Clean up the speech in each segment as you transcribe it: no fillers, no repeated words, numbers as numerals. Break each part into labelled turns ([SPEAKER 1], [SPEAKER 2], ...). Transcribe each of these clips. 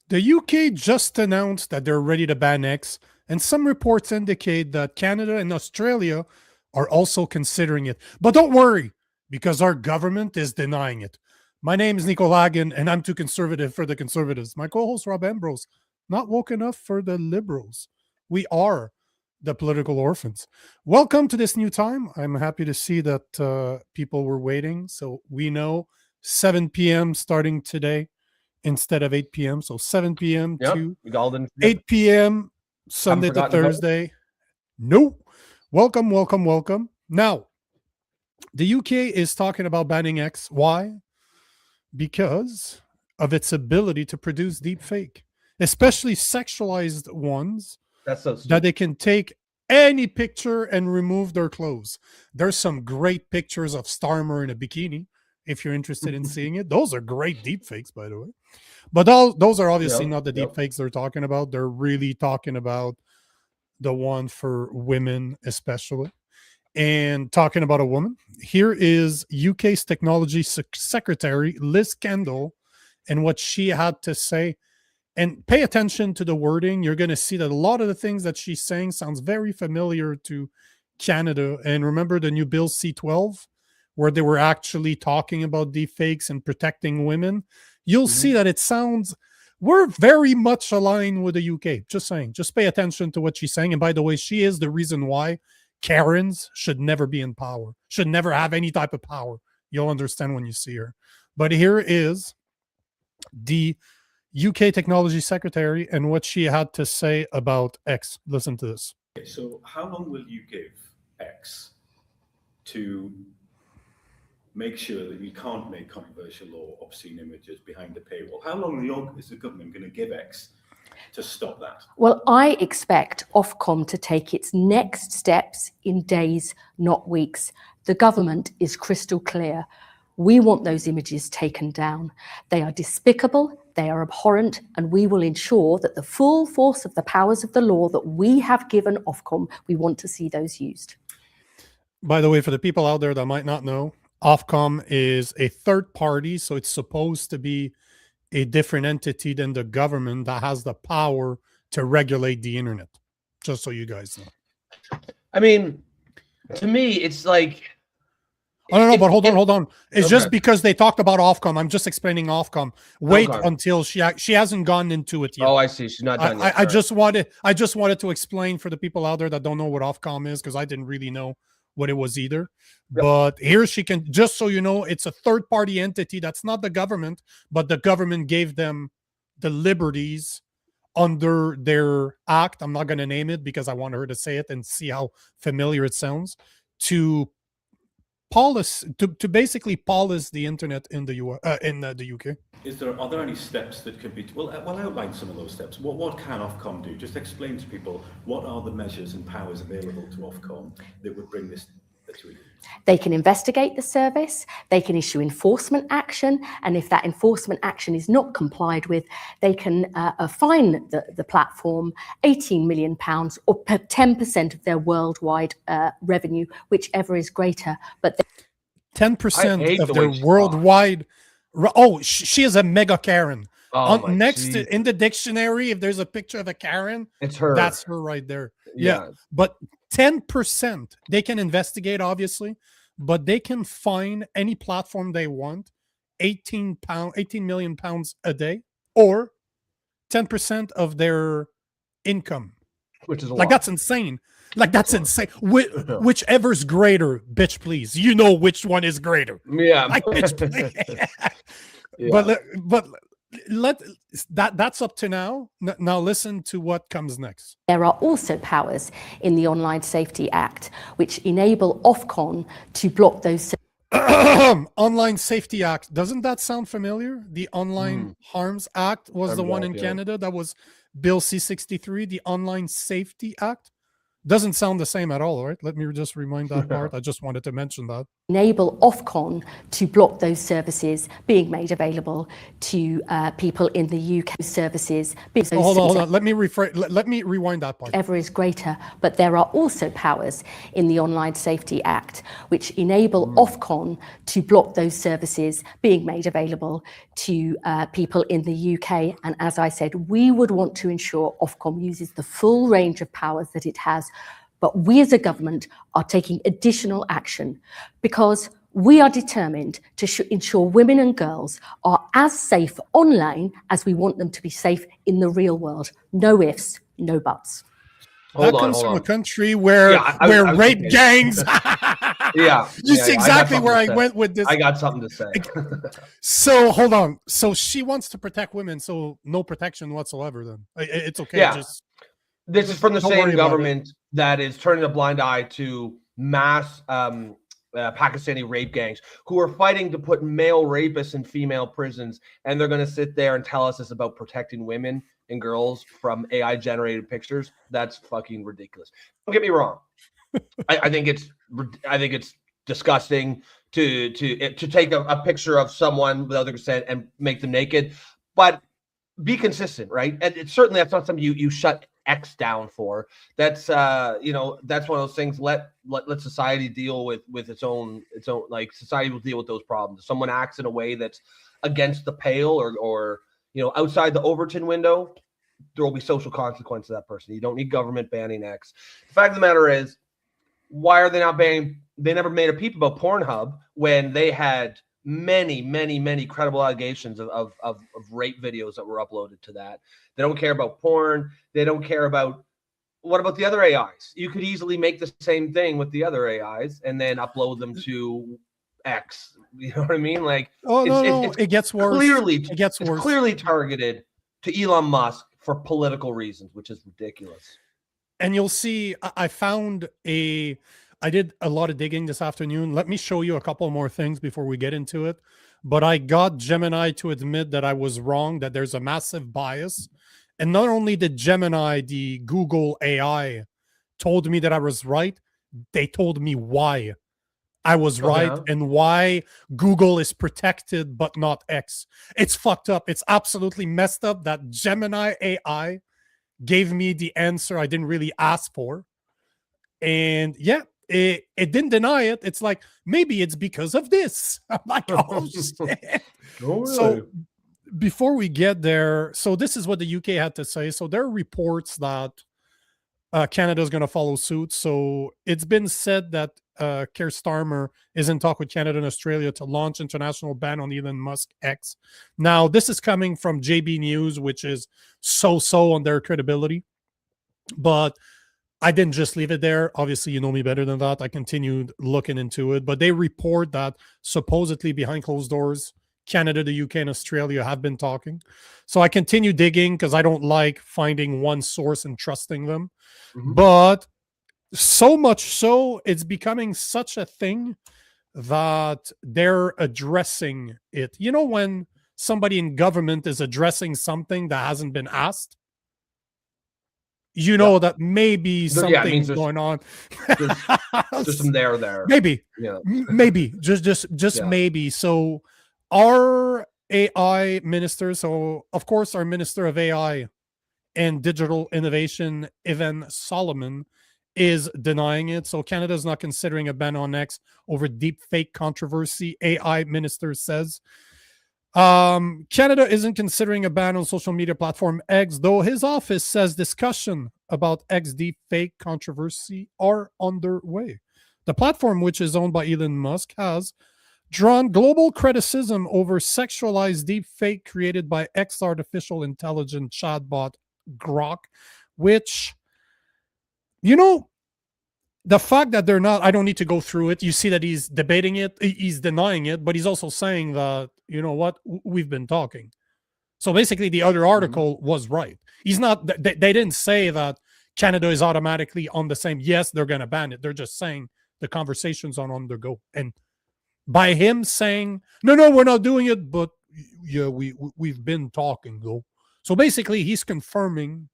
[SPEAKER 1] The UK just announced that they're ready to ban X, and some reports indicate that Canada and Australia are also considering it. But don't worry, because our government is denying it. My name is Nico Lagan, and I'm too conservative for the conservatives. My co-host Rob Ambrose, not woke enough for the liberals. We are the political orphans. Welcome to this new time. I'm happy to see that people were waiting. So we know 7 p.m. starting today instead of 8 p.m. So 7 p.m. to 8 p.m. Sunday to Thursday. No. Welcome, welcome, welcome. Now, the UK is talking about banning X. Why? Because of its ability to produce deep fake, especially sexualized ones.
[SPEAKER 2] That's so
[SPEAKER 1] that they can take any picture and remove their clothes. There's some great pictures of Starmer in a bikini. If you're interested in seeing it, those are great deep fakes, by the way. But those are obviously not the deep fakes they're talking about. They're really talking about the one for women, especially. And talking about a woman, here is UK's technology secretary, Liz Kendall, and what she had to say. And pay attention to the wording. You're going to see that a lot of the things that she's saying sounds very familiar to Canada. And remember the new Bill C-12, where they were actually talking about deepfakes and protecting women. You'll see that it sounds, we're very much aligned with the UK. Just saying, just pay attention to what she's saying. And by the way, she is the reason why Karens should never be in power, should never have any type of power. You'll understand when you see her. But here is the UK Technology Secretary and what she had to say about X. Listen to this.
[SPEAKER 3] Okay, so how long will you give X to make sure that you can't make controversial or obscene images behind the paywall? How long is the government going to give X to stop that?
[SPEAKER 4] Well, I expect Ofcom to take its next steps in days, not weeks. The government is crystal clear. We want those images taken down. They are despicable, they are abhorrent, and we will ensure that the full force of the powers of the law that we have given Ofcom, we want to see those used.
[SPEAKER 1] By the way, for the people out there that might not know, Ofcom is a third party, so it's supposed to be a different entity than the government that has the power to regulate the internet. Just so you guys know.
[SPEAKER 2] I mean, to me, it's like...
[SPEAKER 1] Oh, no, but hold on. It's just because they talked about Ofcom. I'm just explaining Ofcom. Wait until she hasn't gone into it yet.
[SPEAKER 2] Oh, I see. She's not done yet.
[SPEAKER 1] I just wanted to explain for the people out there that don't know what Ofcom is, because I didn't really know what it was either. Yep. But here she can, just so you know, it's a third-party entity. That's not the government, but the government gave them the liberties under their act. I'm not going to name it because I want her to say it and see how familiar it sounds, to basically police the internet in the UK.
[SPEAKER 3] Are there any steps that could be? Well, outline some of those steps. What can Ofcom do? Just explain to people what are the measures and powers available to Ofcom that would bring this to you.
[SPEAKER 4] They can investigate the service, they can issue enforcement action, and if that enforcement action is not complied with, they can fine the platform £18 million or 10% of their worldwide revenue, whichever is greater. But
[SPEAKER 1] 10% of their worldwide. Oh, she is a mega Karen. In the dictionary, if there's a picture of a Karen,
[SPEAKER 2] it's her.
[SPEAKER 1] That's her right there. Yeah. But 10%, they can investigate, obviously, but they can fine any platform they want, 18 million pounds a day, or 10% of their income.
[SPEAKER 2] Which is
[SPEAKER 1] that's insane. That's insane. Whichever's greater, bitch, please. You know which one is greater.
[SPEAKER 2] Yeah.
[SPEAKER 1] Bitch, please. Yeah. But that's up to now. Now listen to what comes next.
[SPEAKER 4] There are also powers in the Online Safety Act which enable Ofcom to block those.
[SPEAKER 1] Online Safety Act. Doesn't that sound familiar? The Online Harms Act was the one in Canada. That was Bill C-63, the Online Safety Act. Doesn't sound the same at all, right? Let me just remind that part. I just wanted to mention that.
[SPEAKER 4] Enable Ofcom to block those services being made available to people in the UK. Services.
[SPEAKER 1] Hold on. Let me rewind that part.
[SPEAKER 4] Ever is greater, but there are also powers in the Online Safety Act which enable Ofcom to block those services being made available to people in the UK. And as I said, we would want to ensure Ofcom uses the full range of powers that it has. But we as a government are taking additional action because we are determined to ensure women and girls are as safe online as we want them to be safe in the real world. No ifs, no buts.
[SPEAKER 1] That comes from a country where rape gangs.
[SPEAKER 2] Yeah.
[SPEAKER 1] You see exactly where I went with this.
[SPEAKER 2] I got something to say.
[SPEAKER 1] So hold on. So she wants to protect women, so no protection whatsoever then. It's okay.
[SPEAKER 2] Yeah. This is from the same government that is turning a blind eye to mass Pakistani rape gangs who are fighting to put male rapists in female prisons. And they're going to sit there and tell us it's about protecting women and girls from AI generated pictures. That's fucking ridiculous. Don't get me wrong. I think it's disgusting to take a picture of someone without their consent and make them naked, but be consistent, right? And certainly that's not something you shut X down for. That's that's one of those things. Let society deal with its own like society will deal with those problems. If someone acts in a way that's against the pale or outside the Overton window, there will be social consequences to that person. You don't need government banning X. The fact of the matter is, why are they not banning? They never made a peep about Pornhub when they had many credible allegations of rape videos that were uploaded to that. They don't care about porn. They don't care about what about the other AIs? You could easily make the same thing with the other AIs and then upload them to X. You know what I mean? Like,
[SPEAKER 1] it gets worse. It gets worse.
[SPEAKER 2] Clearly targeted to Elon Musk for political reasons, which is ridiculous.
[SPEAKER 1] And you'll see, I did a lot of digging this afternoon. Let me show you a couple more things before we get into it. But I got Gemini to admit that I was wrong, that there's a massive bias. And not only did Gemini, the Google AI, told me that I was right, they told me why I was right and why Google is protected but not X. It's fucked up. It's absolutely messed up that Gemini AI gave me the answer I didn't really ask for. And yeah, it didn't deny it. It's like, maybe it's because of this. I'm like, oh shit.
[SPEAKER 2] Oh, really?
[SPEAKER 1] So before we get there, so this is what the UK had to say. So there are reports that Canada is going to follow suit. So it's been said that Keir Starmer is in talk with Canada and Australia to launch international ban on Elon Musk X. Now, this is coming from JB News, which is so on their credibility. But I didn't just leave it there. Obviously, you know me better than that. I continued looking into it. But they report that supposedly behind closed doors, Canada, the UK, and Australia have been talking. So I continue digging because I don't like finding one source and trusting them. Mm-hmm. But so much so, it's becoming such a thing that they're addressing it. You know, when somebody in government is addressing something that hasn't been asked, you know that maybe something's going on.
[SPEAKER 2] There's some there.
[SPEAKER 1] Maybe. Yeah. Maybe. Just maybe. So our AI minister, so of course our Minister of AI and Digital Innovation, Evan Solomon, is denying it. So Canada is not considering a ban on X over deep fake controversy, AI minister says. Canada isn't considering a ban on social media platform X, though his office says discussion about X deep fake controversy are underway. The platform, which is owned by Elon Musk, has drawn global criticism over sexualized deep fake created by X artificial intelligence chatbot Grok, which, you know, the fact that they're not, I don't need to go through it. You see that he's debating it, he's denying it, but he's also saying that, you know what, we've been talking. So basically the other article was right. He's not, they didn't say that Canada is automatically on the same, yes, they're going to ban it. They're just saying the conversations are on the go. And by him saying, no, we're not doing it, but yeah, we've been talking though. So basically he's confirming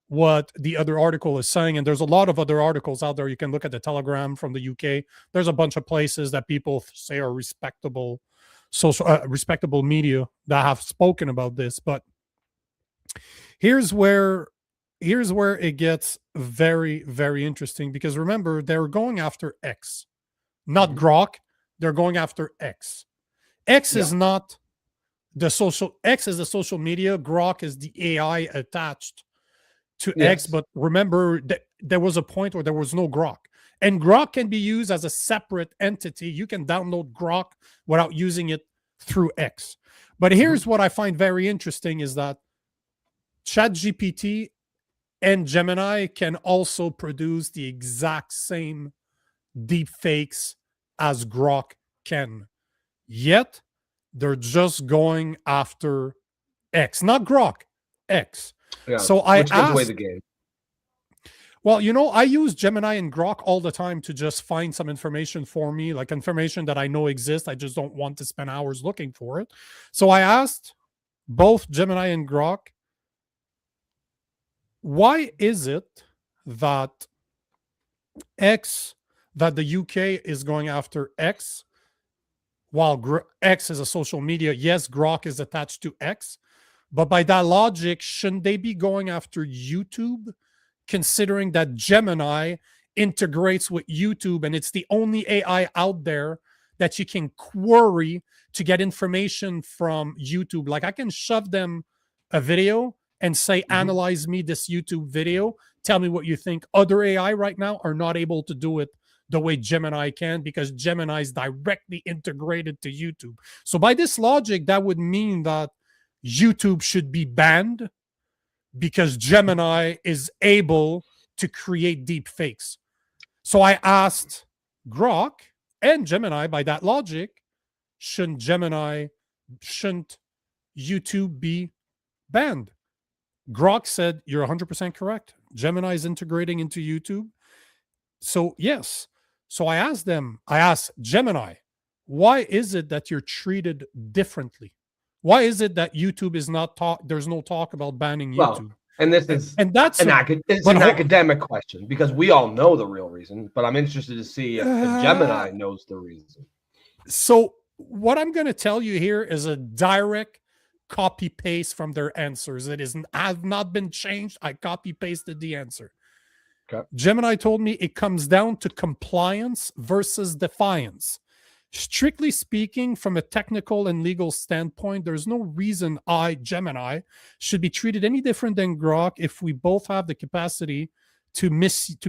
[SPEAKER 1] what the other article is saying. And there's a lot of other articles out there. You can look at the Telegram from the UK. There's a bunch of places that people say are respectable respectable media that have spoken about this. But here's where it gets very, very interesting, because remember, they're going after X, not Grok. They're going after X. X is not the social. X is the social media. Grok is the AI attached to X. But remember that there was a point where there was no Grok. And Grok can be used as a separate entity. You can download Grok without using it through X. But here's what I find very interesting is that ChatGPT and Gemini can also produce the exact same deep fakes as Grok can. Yet, they're just going after X. Not Grok, X.
[SPEAKER 2] Yeah,
[SPEAKER 1] so I
[SPEAKER 2] which gives away the game.
[SPEAKER 1] Well, I use Gemini and Grok all the time to just find some information for me, like information that I know exists. I just don't want to spend hours looking for it. So I asked both Gemini and Grok, why is it that the UK is going after X, while X is a social media? Yes, Grok is attached to X, but by that logic, shouldn't they be going after YouTube, considering that Gemini integrates with YouTube and it's the only AI out there that you can query to get information from YouTube? Like, I can shove them a video and say, analyze me this YouTube video, tell me what you think. Other AI right now are not able to do it the way Gemini can, because Gemini is directly integrated to YouTube. So by this logic, that would mean that YouTube should be banned because Gemini is able to create deep fakes. So I asked Grok and Gemini, by that logic, shouldn't YouTube be banned? Grok said, you're 100% correct. Gemini is integrating into YouTube. So yes. So I asked Gemini, why is it that you're treated differently? Why is it that YouTube is not there's no talk about banning YouTube?
[SPEAKER 2] And this is
[SPEAKER 1] that's
[SPEAKER 2] an academic question, because we all know the real reason, but I'm interested to see if Gemini knows the reason.
[SPEAKER 1] So what I'm going to tell you here is a direct copy paste from their answers. It has not been changed. I copy pasted the answer.
[SPEAKER 2] Okay.
[SPEAKER 1] Gemini told me it comes down to compliance versus defiance. Strictly speaking, from a technical and legal standpoint, there's no reason Gemini, should be treated any different than Grok if we both have the capacity to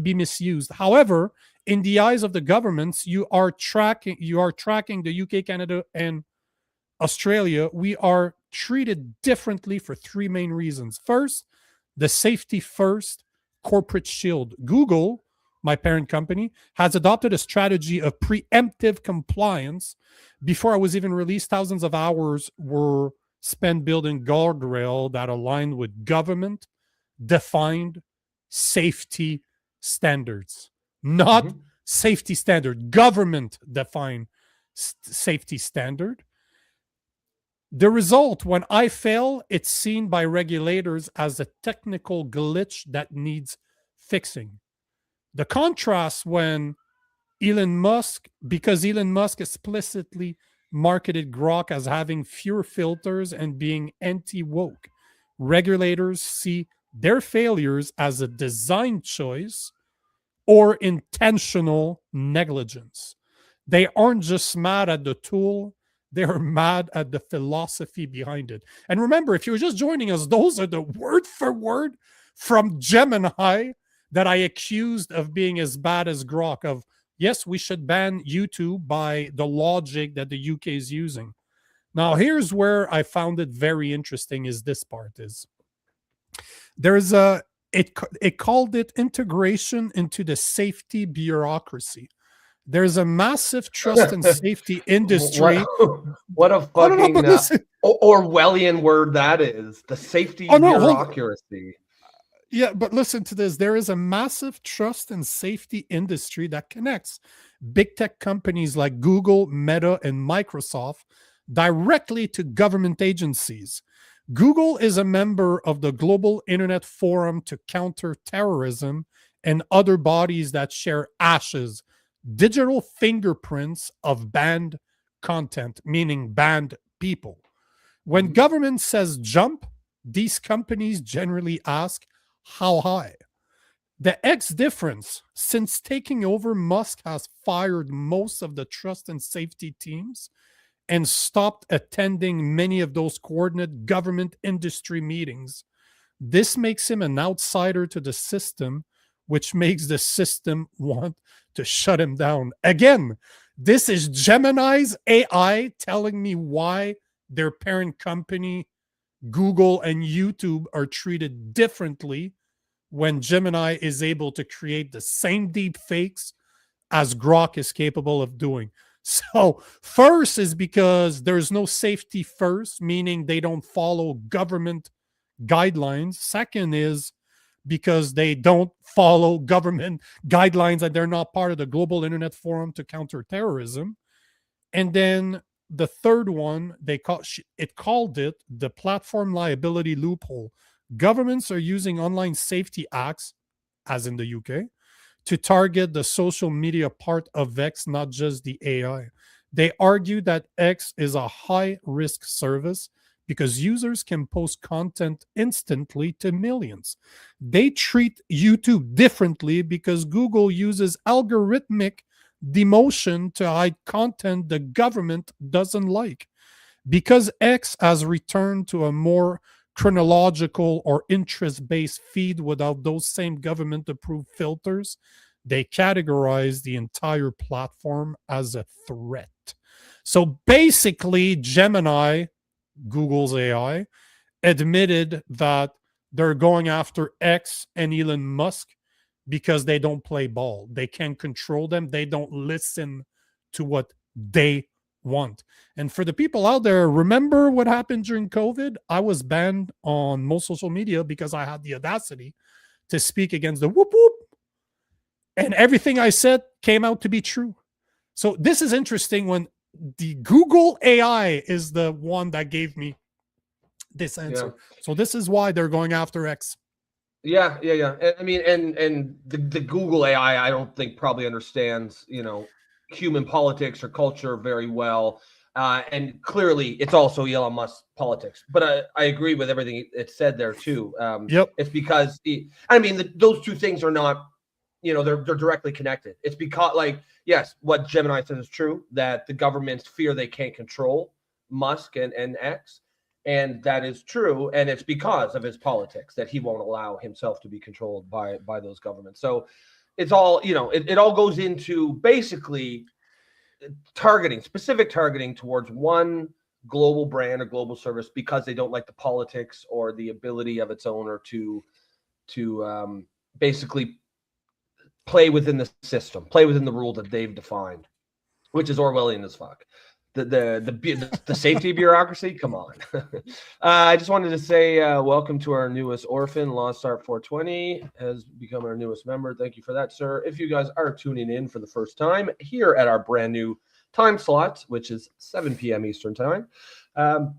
[SPEAKER 1] be misused. However, in the eyes of the governments, you are tracking the UK, Canada, and Australia. We are treated differently for three main reasons. First, the safety first corporate shield. Google, my parent company, has adopted a strategy of preemptive compliance. Before I was even released, thousands of hours were spent building guardrail that aligned with government-defined safety standards. Not safety standard, government-defined safety standard. The result, when I fail, it's seen by regulators as a technical glitch that needs fixing. The contrast when because Elon Musk explicitly marketed Grok as having fewer filters and being anti-woke, regulators see their failures as a design choice or intentional negligence. They aren't just mad at the tool, they're mad at the philosophy behind it. And remember, if you're just joining us, those are the word for word from Gemini that I accused of being as bad as Grok, of, yes, we should ban YouTube by the logic that the UK is using. Now, here's where I found it very interesting is this part is, there's it called it integration into the safety bureaucracy. There's a massive trust and safety industry.
[SPEAKER 2] What a fucking Orwellian word that is. The safety bureaucracy.
[SPEAKER 1] Yeah, but listen to this. There is a massive trust and safety industry that connects big tech companies like Google, Meta, and Microsoft directly to government agencies. Google is a member of the Global Internet Forum to Counter Terrorism and other bodies that share ashes, digital fingerprints of banned content, meaning banned people. When government says jump, these companies generally ask how high. The X difference, since taking over, Musk has fired most of the trust and safety teams and stopped attending many of those coordinated government industry meetings. This makes him an outsider to the system, which makes the system want to shut him down. Again, this is Gemini's AI telling me why their parent company, Google and YouTube, are treated differently when Gemini is able to create the same deep fakes as Grok is capable of doing. So first is because there's no safety first, meaning they don't follow government guidelines. Second is because they don't follow government guidelines and they're not part of the Global Internet Forum to Counter Terrorism. And then the third one, it called it the platform liability loophole. Governments are using online safety acts, as in the UK, to target the social media part of X, not just the AI. They argue that X is a high-risk service because users can post content instantly to millions. They treat YouTube differently because Google uses algorithmic demotion to hide content the government doesn't like. Because X has returned to a more chronological or interest-based feed without those same government-approved filters, they categorize the entire platform as a threat. So basically, Gemini, Google's AI, admitted that they're going after X and Elon Musk because they don't play ball. They can't control them. They don't listen to what they want. And for the people out there, remember what happened during COVID? I was banned on most social media because I had the audacity to speak against the whoop whoop. And everything I said came out to be true. So this is interesting when the Google AI is the one that gave me this answer. Yeah. So this is why they're going after X.
[SPEAKER 2] Yeah. I mean, and the Google AI, I don't think probably understands, human politics or culture very well. And clearly it's also Elon Musk politics, but I agree with everything it said there too.
[SPEAKER 1] Yep.
[SPEAKER 2] It's because those two things are not, they're directly connected. It's because yes, what Gemini says is true, that the governments fear they can't control Musk and X. And that is true. And it's because of his politics that he won't allow himself to be controlled by those governments. So it's all, it all goes into basically specific targeting towards one global brand or global service because they don't like the politics or the ability of its owner to basically play within the system, play within the rule that they've defined, which is Orwellian as fuck. The safety bureaucracy, come on. I just wanted to say welcome to our newest Orphan. Lost Art 420 has become our newest member. Thank you for that, sir. If you guys are tuning in for the first time here at our brand new time slot, which is 7 p.m. Eastern time, and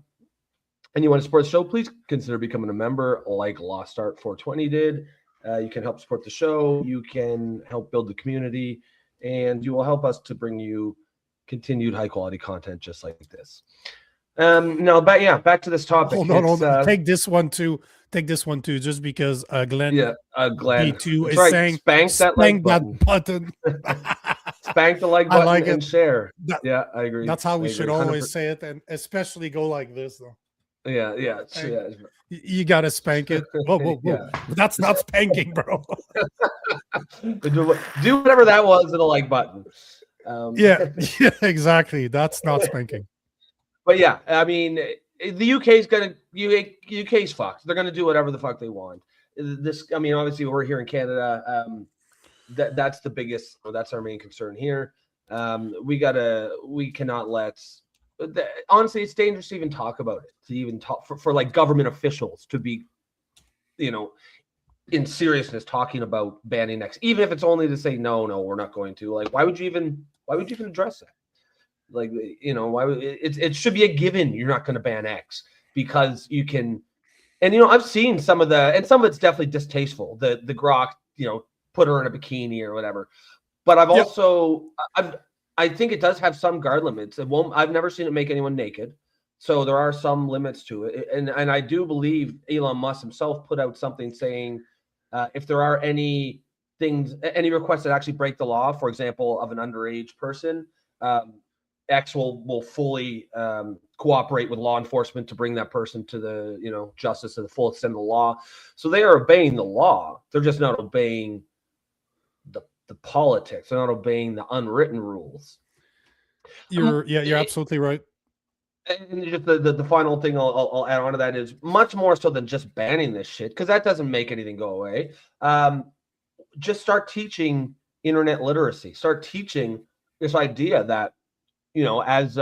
[SPEAKER 2] you want to support the show, please consider becoming a member like Lost Art 420 did. You can help support the show. You can help build the community, and you will help us to bring you continued high quality content just like this. Back to this topic.
[SPEAKER 1] Hold on. Take this one too, just because Glenn B2 is
[SPEAKER 2] right.
[SPEAKER 1] saying
[SPEAKER 2] spank that button. Spank the like button
[SPEAKER 1] like
[SPEAKER 2] and share. I agree.
[SPEAKER 1] That's how we should always say it, and especially go like this though.
[SPEAKER 2] Yeah.
[SPEAKER 1] You gotta spank it. Whoa. Yeah. That's not spanking, bro.
[SPEAKER 2] Do whatever that was to the like button.
[SPEAKER 1] Yeah, exactly. That's not spanking.
[SPEAKER 2] But yeah, I mean, the UK's fucked. They're gonna do whatever the fuck they want. Obviously we're here in Canada. That's the biggest. That's our main concern here. We cannot let. Honestly, it's dangerous to even talk about it. To even talk for like government officials to be, in seriousness talking about banning X, even if it's only to say no, we're not going to. Like, why would you even address that? Like, why would it should be a given you're not going to ban X. because you can. And I've seen some of it's definitely distasteful. The grok, put her in a bikini or whatever. But I've also I think it does have some guard limits. I've never seen it make anyone naked. So there are some limits to it. And I do believe Elon Musk himself put out something saying if there are any requests that actually break the law, for example, of an underage person, X will fully cooperate with law enforcement to bring that person to the justice to the full extent of the law. So they are obeying the law. They're just not obeying the politics. They're not obeying the unwritten rules.
[SPEAKER 1] You're absolutely right.
[SPEAKER 2] And just the final thing I'll add on to that is much more so than just banning this shit, because that doesn't make anything go away. Just start teaching internet literacy. Start teaching this idea that as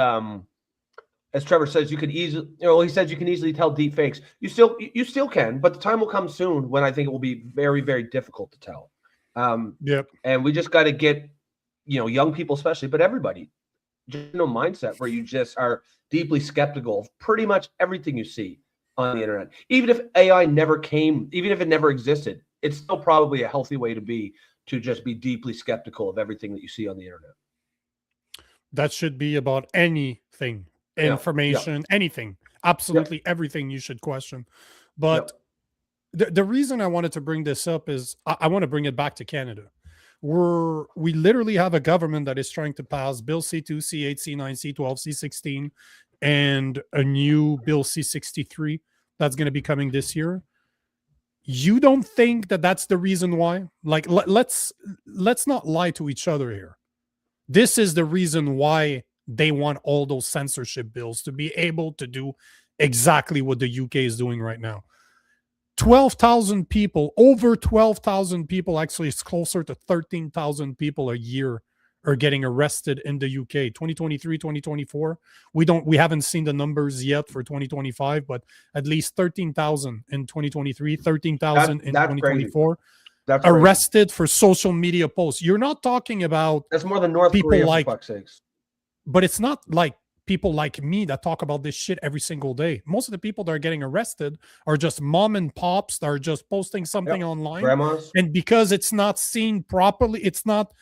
[SPEAKER 2] Trevor says, you could easily, he says you can easily tell deep fakes. You still can, but the time will come soon when I think it will be very, very difficult to tell. And we just got to get, young people especially, but everybody, just mindset where you just are deeply skeptical of pretty much everything you see on the internet. Even if AI never came, even if it never existed, it's still probably a healthy way to just be deeply skeptical of everything that you see on the internet.
[SPEAKER 1] That should be about anything, information, anything, absolutely everything you should question. But the reason I wanted to bring this up is I want to bring it back to Canada. We literally have a government that is trying to pass Bill C2, C8, C9, C12, C16, and a new Bill C63 that's going to be coming this year. You don't think that that's the reason why? Like, let's not lie to each other here. This is the reason why they want all those censorship bills, to be able to do exactly what the UK is doing right now. 12,000 people, over 12,000 people, actually it's closer to 13,000 people a year are getting arrested in the UK. 2023, 2024. We haven't seen the numbers yet for 2025, but at least 13,000 in 2023, 13,000 in 2024.
[SPEAKER 2] Crazy. That's
[SPEAKER 1] arrested for social media posts. You're not talking about
[SPEAKER 2] that's more than North Korea,
[SPEAKER 1] like,
[SPEAKER 2] for fuck's sakes.
[SPEAKER 1] But it's not like people like me that talk about this shit every single day. Most of the people that are getting arrested are just mom and pops that are just posting something online.
[SPEAKER 2] Grandmas.
[SPEAKER 1] And because it's not seen properly, it's not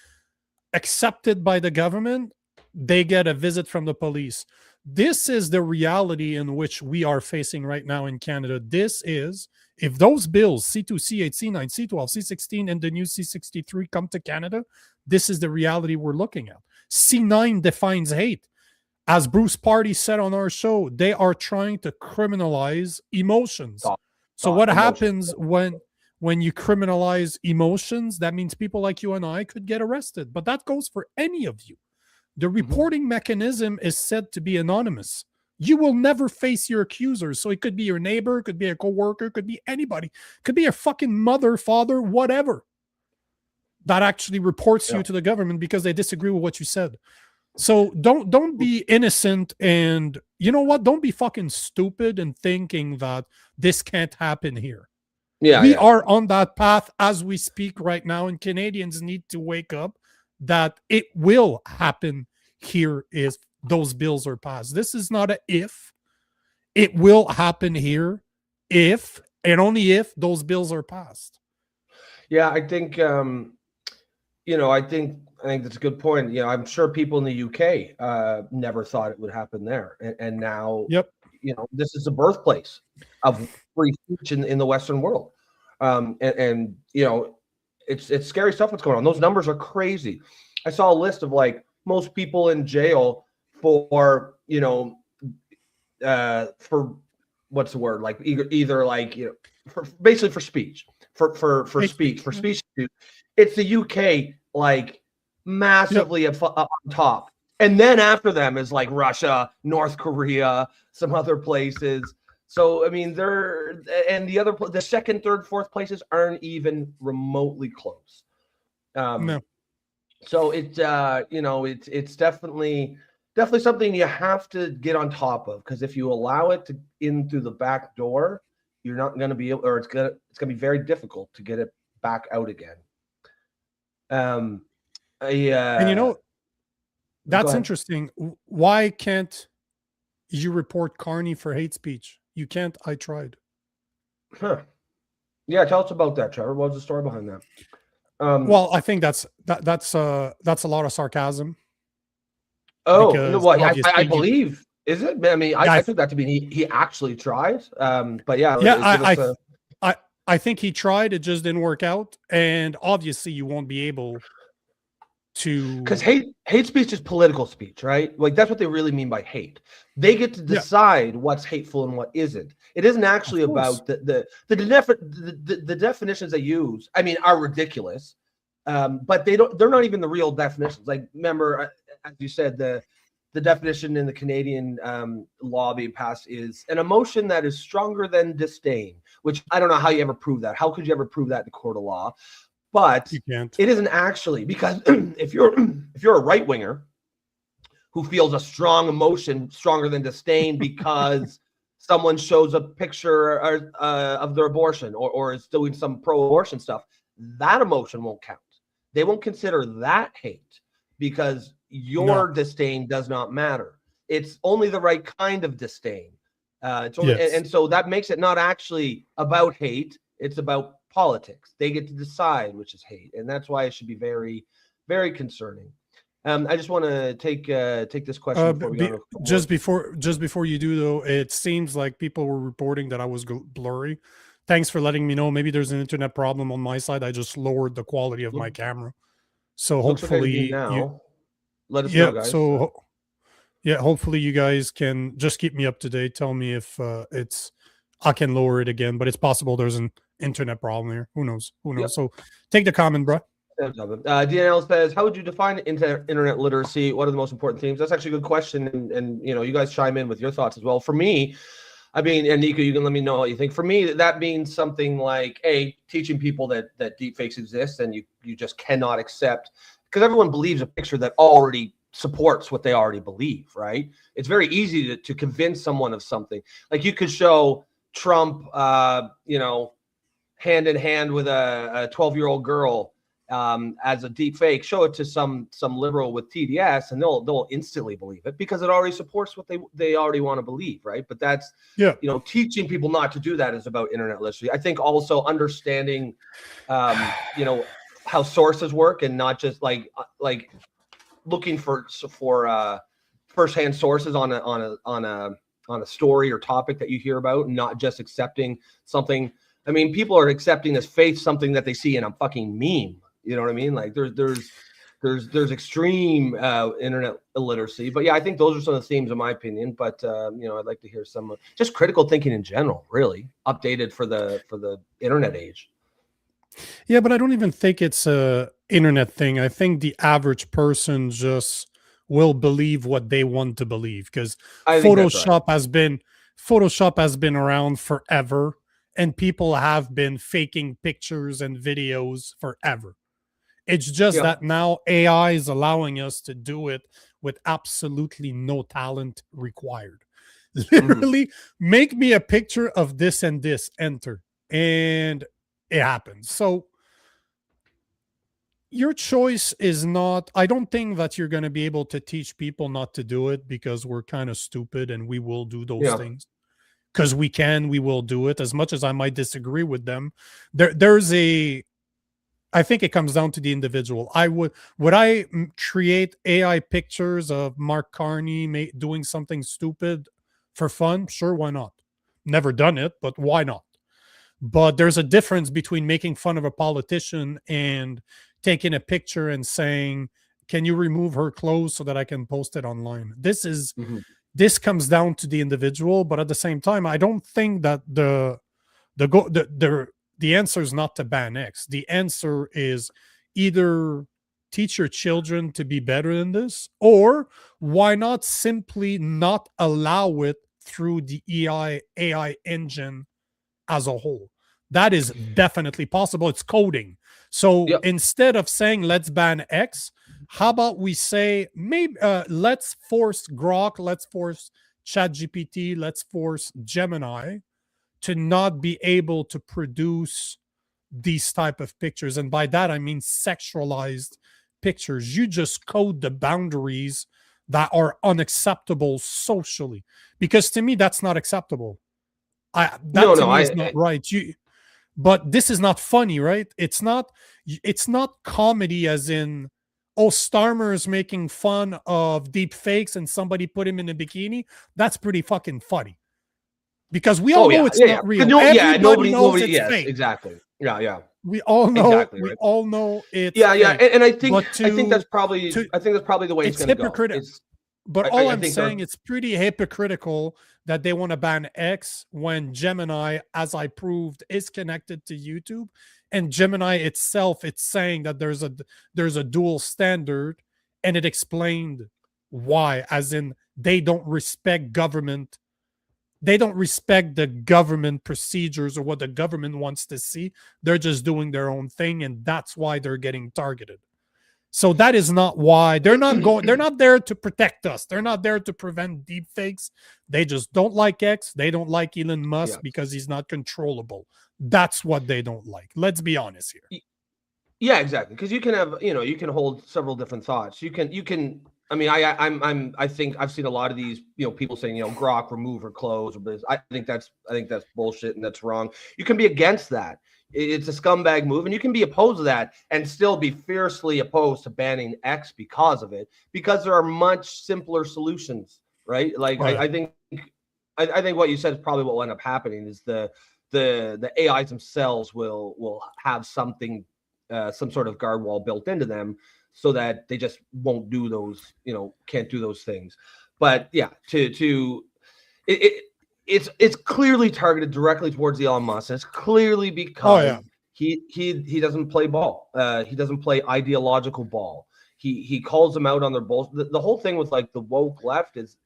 [SPEAKER 1] accepted by the government, they get a visit from the police. This is the reality in which we are facing right now in Canada. This is, if those bills, C2, C8, C9, C12, C16, and the new C63 come to Canada, this is the reality we're looking at. C9 defines hate. As Bruce Party said on our show, they are trying to criminalize emotions. So what happens when you criminalize emotions? That means people like you and I could get arrested. But that goes for any of you. The reporting mechanism is said to be anonymous. You will never face your accusers. So it could be your neighbor, it could be a coworker, it could be anybody. It could be a fucking mother, father, whatever, that actually reports you to the government because they disagree with what you said. So don't be innocent, and you know what? Don't be fucking stupid and thinking that this can't happen here. We are on that path as we speak right now, and Canadians need to wake up that it will happen here if those bills are passed. This is not an if. It will happen here if, and only if, those bills are passed.
[SPEAKER 2] Yeah, I think I think that's a good point. I'm sure people in the UK never thought it would happen there, and now, this is the birthplace of free speech in the Western world, and it's scary stuff what's going on. Those numbers are crazy. I saw a list of like most people in jail for for what's the word, like either like basically for speech for speech. It's the UK like massively up on top, and then after them is like Russia, North Korea, some other places. So I mean, the second, third, fourth places aren't even remotely close.
[SPEAKER 1] No.
[SPEAKER 2] So it's it's definitely something you have to get on top of, because if you allow it to in through the back door, you're not going to be able, or it's going to be very difficult to get it back out again. And
[SPEAKER 1] that's interesting. Why can't you report Carney for hate speech? You can't. I tried.
[SPEAKER 2] Huh. Yeah, tell us about that, Trevor. What was the story behind that?
[SPEAKER 1] Well, I think that's a lot of sarcasm.
[SPEAKER 2] Oh,
[SPEAKER 1] because
[SPEAKER 2] no, well, I
[SPEAKER 1] obviously you-
[SPEAKER 2] believe. Is it? I mean,
[SPEAKER 1] Yeah,
[SPEAKER 2] I took that to mean he actually tried. But yeah,
[SPEAKER 1] yeah,
[SPEAKER 2] give us
[SPEAKER 1] I think he tried. It just didn't work out, and obviously you won't be able to.
[SPEAKER 2] because hate speech is political speech, right? Like that's what they really mean by hate. They get to decide what's hateful and what isn't. It isn't actually about the definitions they use. I mean, are ridiculous, but they're not even the real definitions. Like remember, as you said, the definition in the Canadian law being passed is an emotion that is stronger than disdain, which I don't know how you ever prove that. How could you ever prove that in the court of law? But
[SPEAKER 1] You can't.
[SPEAKER 2] it isn't actually, because if you're a right winger who feels a strong emotion stronger than disdain because someone shows a picture of their abortion or is doing some pro-abortion stuff, that emotion won't count. They won't consider that hate because your disdain does not matter. It's only the right kind of disdain. And so that makes it not actually about hate. It's about politics. They get to decide which is hate, and that's why it should be very, very concerning. I just want to take this question before we go
[SPEAKER 1] just before you do though. It seems like people were reporting that I was blurry. Thanks for letting me know. Maybe there's an internet problem on my side. I just lowered the quality of my camera, so hopefully
[SPEAKER 2] now. Let us know, guys.
[SPEAKER 1] So hopefully you guys can just keep me up to date. Tell me if I can lower it again, but it's possible there's an internet problem here. Who knows?
[SPEAKER 2] Yep.
[SPEAKER 1] So take the comment, bro.
[SPEAKER 2] DNL says, how would you define internet literacy? What are the most important themes? That's actually a good question. And you guys chime in with your thoughts as well. For me, I mean, and Nico, you can let me know what you think. For me, that means something like, teaching people that deepfakes exist and you just cannot accept, because everyone believes a picture that already supports what they already believe, right? It's very easy to convince someone of something. Like you could show Trump, hand in hand with a 12-year-old girl as a deep fake, show it to some liberal with TDS, and they'll instantly believe it because it already supports what they already want to believe, right? But that's teaching people not to do that is about internet literacy. I think also understanding how sources work and not just like looking for firsthand sources on a story or topic that you hear about, and not just accepting something. I mean, people are accepting as faith something that they see in a fucking meme. You know what I mean? Like there's extreme internet illiteracy. But yeah, I think those are some of the themes in my opinion. But I'd like to hear some just critical thinking in general, really updated for the internet age.
[SPEAKER 1] Yeah, but I don't even think it's a internet thing. I think the average person just will believe what they want to believe, because Photoshop has been around forever. And people have been faking pictures and videos forever. It's just that now AI is allowing us to do it with absolutely no talent required. Literally, make me a picture of this and this, enter, and it happens. So your choice is not, I don't think that you're going to be able to teach people not to do it, because we're kind of stupid and we will do those things. Because we will do it. As much as I might disagree with them, I think it comes down to the individual. Would I create AI pictures of Mark Carney doing something stupid for fun? Sure, why not? Never done it, but why not? But there's a difference between making fun of a politician and taking a picture and saying, can you remove her clothes so that I can post it online? This comes down to the individual, but at the same time, I don't think that the answer is not to ban X. The answer is either teach your children to be better than this, or why not simply not allow it through the AI engine as a whole. That is definitely possible. It's coding. So instead of saying let's ban X, how about we say maybe let's force Grok, let's force ChatGPT, let's force Gemini to not be able to produce these type of pictures. And by that, I mean sexualized pictures. You just code the boundaries that are unacceptable socially. Because to me, that's not acceptable. Is not right. But this is not funny, right? It's not comedy as in, oh, Starmer's making fun of deep fakes and somebody put him in a bikini. That's pretty fucking funny. Because we all know it's not real. Everybody knows it's fake.
[SPEAKER 2] Exactly. Yeah.
[SPEAKER 1] We all know.
[SPEAKER 2] Exactly,
[SPEAKER 1] we
[SPEAKER 2] right.
[SPEAKER 1] all know it's
[SPEAKER 2] fake. And I think that's probably the way it's going to go.
[SPEAKER 1] But all I'm saying, it's pretty hypocritical that they want to ban X when Gemini, as I proved, is connected to YouTube, and Gemini itself, it's saying that there's a dual standard, and it explained why, as in they don't respect government. They don't respect the government procedures or what the government wants to see. They're just doing their own thing, and that's why they're getting targeted. So that is not why they're not there to protect us. They're not there to prevent deep fakes. They just don't like X. They don't like Elon Musk because he's not controllable. That's what they don't like. Let's be honest here.
[SPEAKER 2] Yeah, exactly. Because you can have, you can hold several different thoughts. You can. I mean, I think I've seen a lot of these, people saying, Grok, remove or close or this. I think that's bullshit and that's wrong. You can be against that. It's a scumbag move, and you can be opposed to that and still be fiercely opposed to banning X because of it, because there are much simpler solutions, right? Like right. I think what you said is probably what will end up happening is the AIs themselves will have something, some sort of guard wall built into them so that they just won't do those, can't do those things. But yeah, it's clearly targeted directly towards Elon Musk. It's clearly because he doesn't play ball. He doesn't play ideological ball. He calls them out on their bullshit. The whole thing with like the woke left is,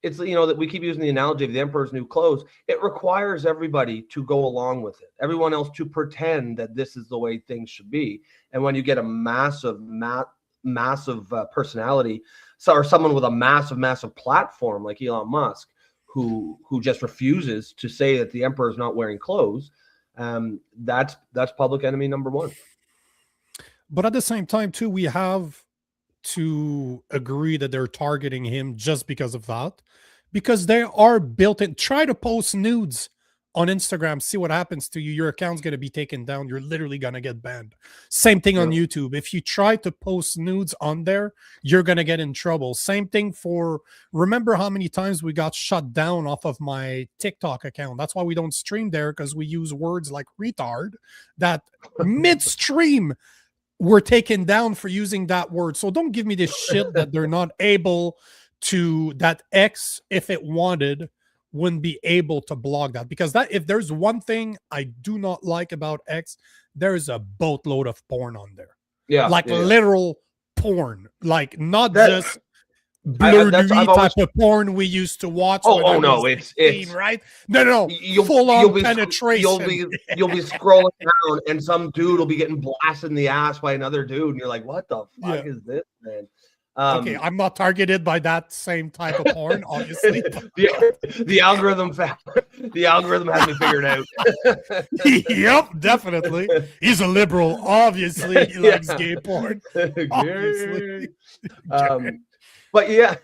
[SPEAKER 2] it's that we keep using the analogy of the emperor's new clothes. It requires everybody to go along with it. Everyone else to pretend that this is the way things should be. And when you get a massive personality, or someone with a massive platform like Elon Musk, who just refuses to say that the emperor is not wearing clothes, that's public enemy number one.
[SPEAKER 1] But at the same time, too, we have to agree that they're targeting him just because of that, because they are built in. Try to post nudes on Instagram, see what happens to you. Your account's going to be taken down. You're literally going to get banned. Same thing on YouTube. If you try to post nudes on there, you're going to get in trouble. Same thing remember how many times we got shut down off of my TikTok account? That's why we don't stream there, because we use words like retard that midstream we're taken down for using that word. So don't give me this shit that they're not able to, that X, if it wanted, wouldn't be able to block that. Because that, if there's one thing I do not like about X, there's a boatload of porn on there. Yeah. Like literal porn. Like not just blurry type of porn we used to watch.
[SPEAKER 2] Oh no, it's
[SPEAKER 1] right. No. Full on penetration.
[SPEAKER 2] You'll be scrolling down, and some dude will be getting blasted in the ass by another dude, and you're like, "What the fuck is this, man?"
[SPEAKER 1] Okay, I'm not targeted by that same type of porn, obviously.
[SPEAKER 2] the algorithm has me figured out.
[SPEAKER 1] Yep, definitely. He's a liberal. Obviously, he likes gay porn. Obviously.
[SPEAKER 2] But yeah,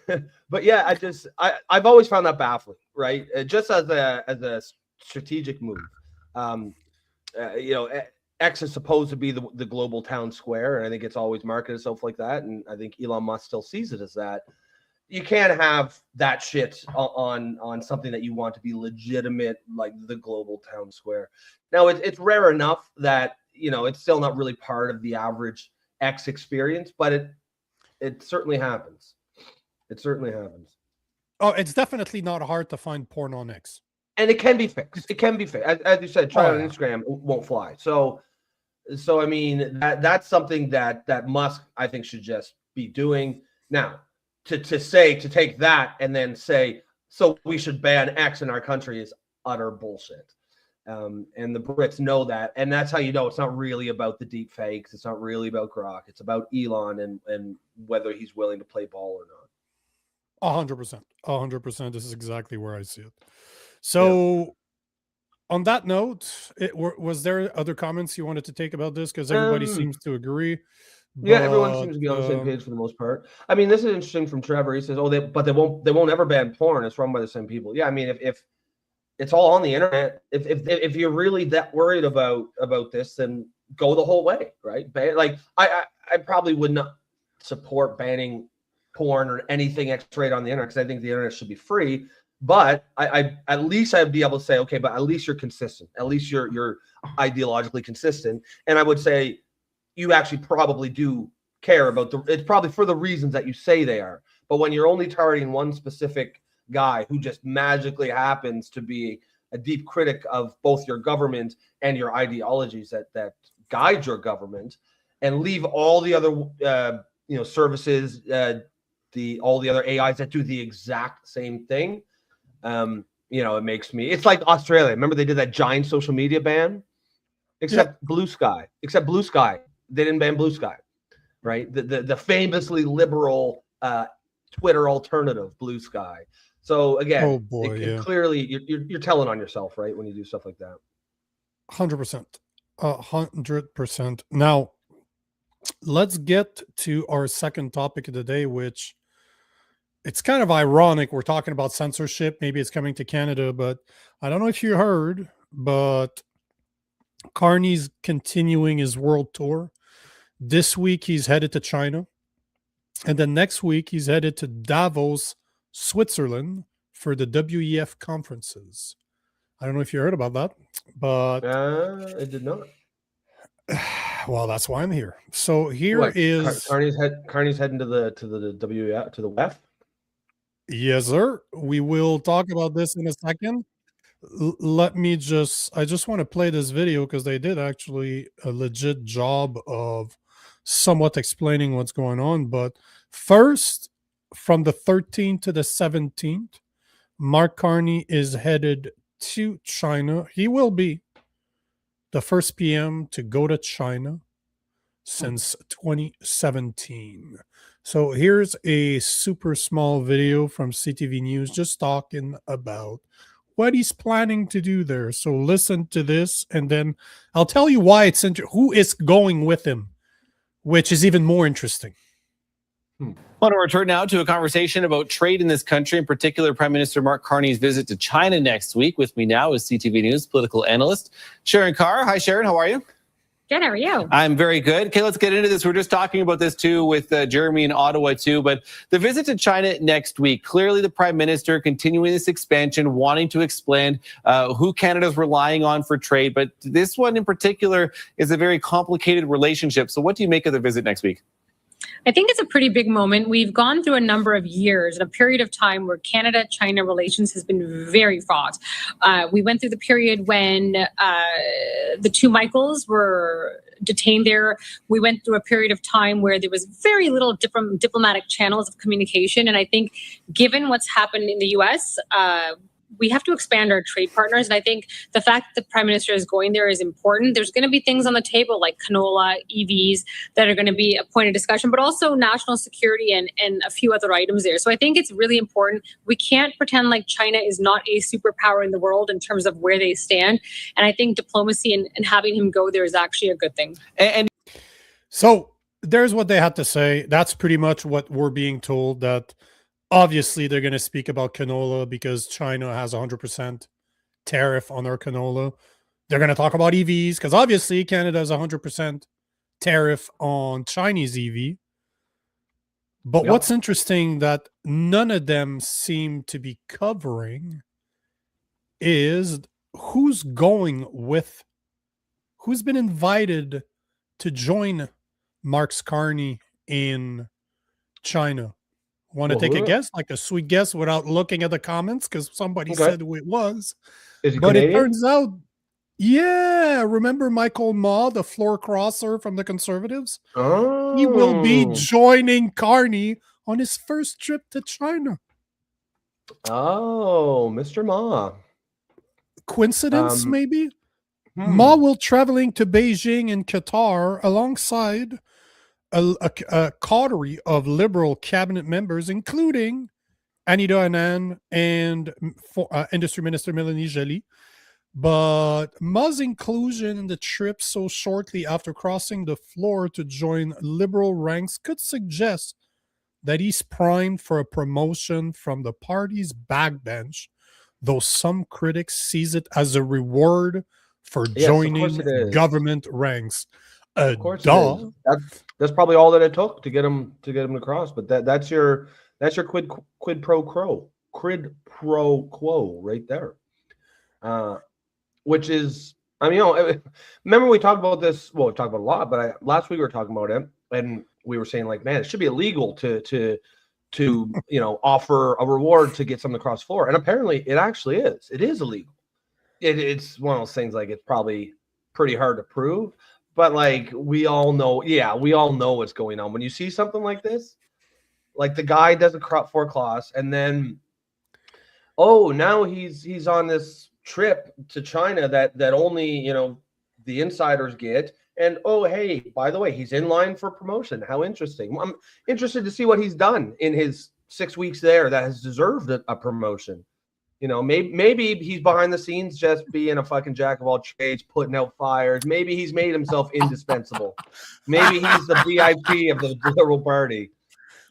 [SPEAKER 2] I've always found that baffling, right? Just as a strategic move. X is supposed to be the global town square, and I think it's always marketed itself like that, and I think Elon Musk still sees it as that. You can't have that shit on something that you want to be legitimate, like the global town square. Now, it's rare enough that it's still not really part of the average X experience, but it certainly happens. It certainly happens.
[SPEAKER 1] Oh, it's definitely not hard to find porn on X.
[SPEAKER 2] And it can be fixed. It can be fixed. As you said, try it on Instagram, it won't fly. So I mean, that's something that Musk, I think, should just be doing. Now, to take that and then say, so we should ban X in our country is utter bullshit. And the Brits know that. And that's how you know it's not really about the deep fakes. It's not really about Grok. It's about Elon and whether he's willing to play ball or not.
[SPEAKER 1] 100%. 100%. This is exactly where I see it. So on that note, was there other comments you wanted to take about this? Because everybody seems to agree.
[SPEAKER 2] Yeah, everyone seems to be on the same page for the most part. I mean, this is interesting from Trevor. He says, they won't ever ban porn. It's run by the same people. Yeah, I mean, if It's all on the internet. If you're really that worried about this, then go the whole way, right? Like I probably would not support banning porn or anything X-rated on the internet, because I think the internet should be free. But I at least I'd be able to say, okay, but at least you're consistent. At least you're ideologically consistent. And I would say you actually probably do care about it's probably for the reasons that you say they are. But when you're only targeting one specific guy who just magically happens to be a deep critic of both your government and your ideologies that guide your government, and leave all the other services, all the other AIs that do the exact same thing, it makes me. It's like Australia. Remember they did that giant social media ban, except Blue Sky. Except Blue Sky, they didn't ban Blue Sky, right? The famously liberal Twitter alternative, Blue Sky. So again, clearly you're telling on yourself, right, when you do stuff like that.
[SPEAKER 1] 100%, 100%. Now, let's get to our second topic of the day, which it's kind of ironic. We're talking about censorship. Maybe it's coming to Canada, but I don't know if you heard, but Carney's continuing his world tour. This week he's headed to China, and then next week he's headed to Davos, Switzerland, for the WEF conferences. I don't know if you heard about that, but
[SPEAKER 2] I did not.
[SPEAKER 1] Well, that's why I'm here. So is
[SPEAKER 2] Carney's heading to the WEF, to the WEF.
[SPEAKER 1] Yes, sir. We will talk about this in a second. I just want to play this video because they did actually a legit job of somewhat explaining what's going on. But first, from the 13th to the 17th, Mark Carney is headed to China. He will be the first PM to go to China since 2017. So here's a super small video from CTV News just talking about what he's planning to do there. So listen to this, and then I'll tell you why it's who is going with him, which is even more interesting.
[SPEAKER 5] I want to return now to a conversation about trade in this country, in particular Prime Minister Mark Carney's visit to China next week. With me now is CTV News political analyst Sharon Carr. Hi, Sharon. How are you?
[SPEAKER 6] Good. How are you?
[SPEAKER 5] I'm very good. Okay, let's get into this. We're just talking about this too with Jeremy in Ottawa too. But the visit to China next week, clearly the Prime Minister continuing this expansion, wanting to explain who Canada's relying on for trade. But this one in particular is a very complicated relationship. So what do you make of the visit next week?
[SPEAKER 6] I think it's a pretty big moment. We've gone through a number of years, a period of time where Canada-China relations has been very fraught. We went through the period when the two Michaels were detained there. We went through a period of time where there was very little diplomatic channels of communication. And I think given what's happened in the U.S., we have to expand our trade partners. And I think the fact that the Prime Minister is going there is important. There's going to be things on the table like canola, EVs that are going to be a point of discussion, but also national security and a few other items there. So I think it's really important. We can't pretend like China is not a superpower in the world in terms of where they stand. And I think diplomacy and having him go there is actually a good thing.
[SPEAKER 5] And
[SPEAKER 1] so there's what they had to say. That's pretty much what we're being told, that obviously they're going to speak about canola because China has 100% tariff on their canola. They're going to talk about EVs because obviously Canada has 100% tariff on Chinese EV. But what's interesting that none of them seem to be covering is who's been invited to join Mark Carney in China. Want to take a guess, like a sweet guess without looking at the comments, because somebody said who it was.
[SPEAKER 2] Is it
[SPEAKER 1] but
[SPEAKER 2] Canadian?
[SPEAKER 1] It turns out, remember Michael Ma, the floor crosser from the Conservatives?
[SPEAKER 2] Oh.
[SPEAKER 1] He will be joining Carney on his first trip to China.
[SPEAKER 2] Oh, Mr. Ma.
[SPEAKER 1] Coincidence, maybe? Ma will traveling to Beijing and Qatar alongside a coterie of Liberal cabinet members, including Anita Anand and Industry Minister Mélanie Joly. But Ma's inclusion in the trip so shortly after crossing the floor to join Liberal ranks could suggest that he's primed for a promotion from the party's backbench though some critics sees it as a reward for
[SPEAKER 2] Yes, of course
[SPEAKER 1] joining
[SPEAKER 2] it is.
[SPEAKER 1] government ranks.
[SPEAKER 2] Of course it
[SPEAKER 1] Duh.
[SPEAKER 2] is. That's probably all that it took to get him to cross. But that's your quid pro quo right there. Which is, I mean, remember we talked about this. Well, we talked about it a lot, but last week we were talking about it, and we were saying like, man, it should be illegal to offer a reward to get someone across the floor, and apparently it actually is. It is illegal. It's one of those things like it's probably pretty hard to prove, but like we all know what's going on when you see something like this. Like the guy does a crop for class, and then now he's on this trip to China that only the insiders get, and hey, by the way, he's in line for promotion. How interesting. I'm interested to see what he's done in his 6 weeks there that has deserved a promotion. Maybe he's behind the scenes just being a fucking jack of all trades, putting out fires. Maybe he's made himself indispensable. Maybe he's the VIP of the Liberal Party.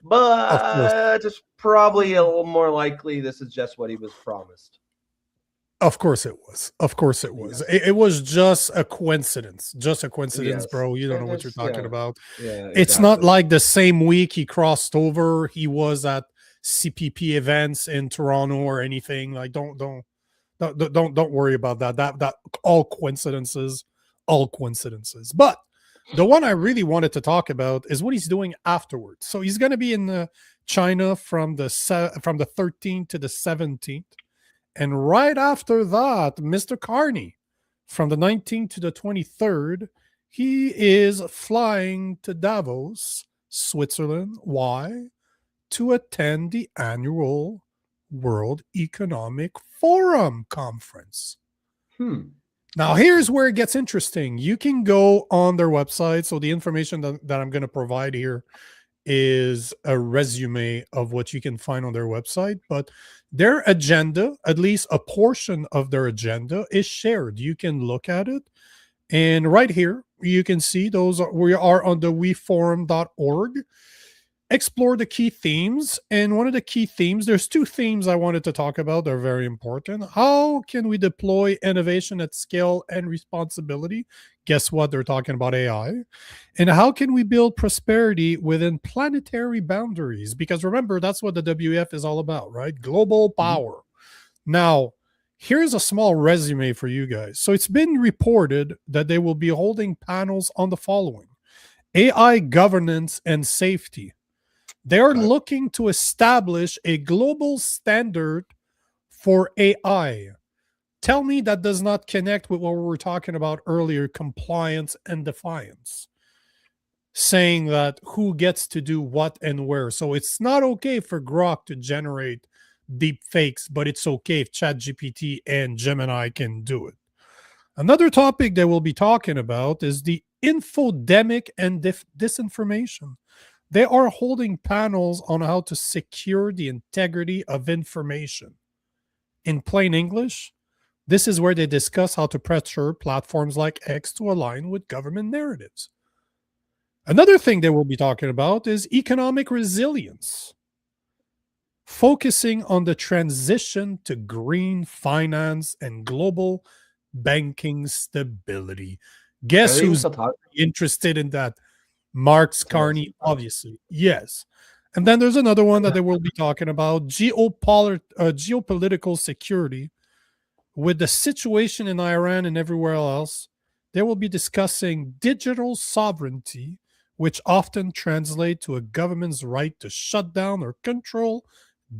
[SPEAKER 2] But it's probably a little more likely this is just what he was promised.
[SPEAKER 1] Of course it was. It was just a coincidence. Just a coincidence,
[SPEAKER 2] Yes.
[SPEAKER 1] bro. You don't know what you're talking about.
[SPEAKER 2] Yeah,
[SPEAKER 1] It's not like the same week he crossed over, he was at CPP events in Toronto or anything. Like don't worry about that. That all coincidences. But the one I really wanted to talk about is what he's doing afterwards. So he's going to be in China from the 13th to the 17th. And right after that, Mr. Carney, from the 19th to the 23rd, he is flying to Davos, Switzerland. Why? To attend the annual World Economic Forum conference. Now, here's where it gets interesting. You can go on their website. So the information that I'm going to provide here is a resume of what you can find on their website, but their agenda, at least a portion of their agenda, is shared. You can look at it, and right here you can see we are on the weforum.org. Explore the key themes, and one of the key themes, there's two themes I wanted to talk about. They're very important. How can we deploy innovation at scale and responsibility? Guess what? They're talking about AI. And how can we build prosperity within planetary boundaries? Because remember, that's what the WEF is all about, right? Global power. Now, here's a small resume for you guys. So it's been reported that they will be holding panels on the following: AI governance and safety. They're looking to establish a global standard for AI. Tell me that does not connect with what we were talking about earlier, compliance and defiance. Saying that who gets to do what and where. So it's not okay for Grok to generate deep fakes, but it's okay if ChatGPT and Gemini can do it. Another topic that we'll be talking about is the infodemic and disinformation. They are holding panels on how to secure the integrity of information. In plain English, this is where they discuss how to pressure platforms like X to align with government narratives. Another thing they will be talking about is economic resilience, focusing on the transition to green finance and global banking stability. Guess who's interested in that? Mark Carney, obviously. Yes. And then there's another one that they will be talking about, geopolitical security. With the situation in Iran and everywhere else, they will be discussing digital sovereignty, which often translate to a government's right to shut down or control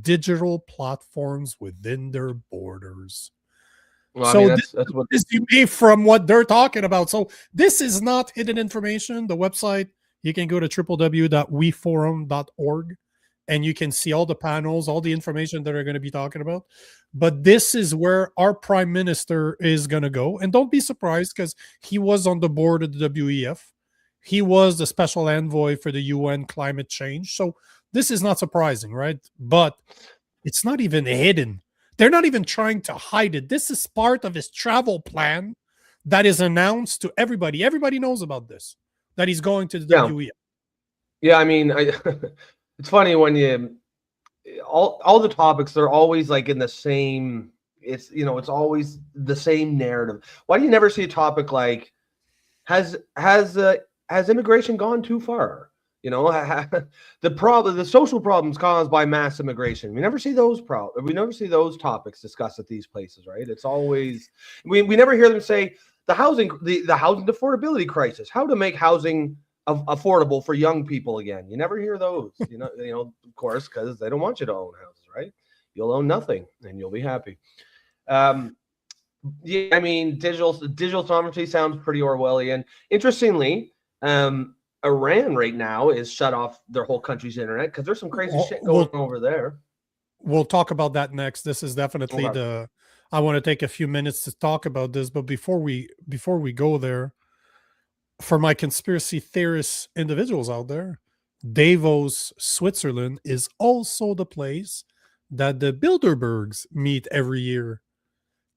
[SPEAKER 1] digital platforms within their borders.
[SPEAKER 2] Well,
[SPEAKER 1] so
[SPEAKER 2] I mean, that's what
[SPEAKER 1] this you be from what they're talking about. So this is not hidden information. The website, you can go to www.weforum.org and you can see all the panels, all the information that are going to be talking about. But this is where our prime minister is going to go. And don't be surprised, because he was on the board of the WEF. He was the special envoy for the UN climate change. So this is not surprising, right? But it's not even hidden. They're not even trying to hide it. This is part of his travel plan that is announced to everybody. Everybody knows about this, that he's going to the WEF.
[SPEAKER 2] Yeah, I mean, it's funny when you all the topics, they're always like in the same it's it's always the same narrative. Why do you never see a topic like has immigration gone too far? The social problems caused by mass immigration. We never see those We never see those topics discussed at these places, right? It's always we never hear them say the housing affordability crisis, how to make housing affordable for young people again. You never hear those. Of course, because they don't want you to own houses, right? You'll own nothing and you'll be happy. Yeah, I mean, digital sovereignty sounds pretty Orwellian. Interestingly, Iran right now is shut off their whole country's internet because there's some crazy shit going over there.
[SPEAKER 1] We'll talk about that next. This is definitely
[SPEAKER 2] Okay.
[SPEAKER 1] I want to take a few minutes to talk about this, but before we go there, for my conspiracy theorist individuals out there, Davos, Switzerland is also the place that the Bilderbergs meet every year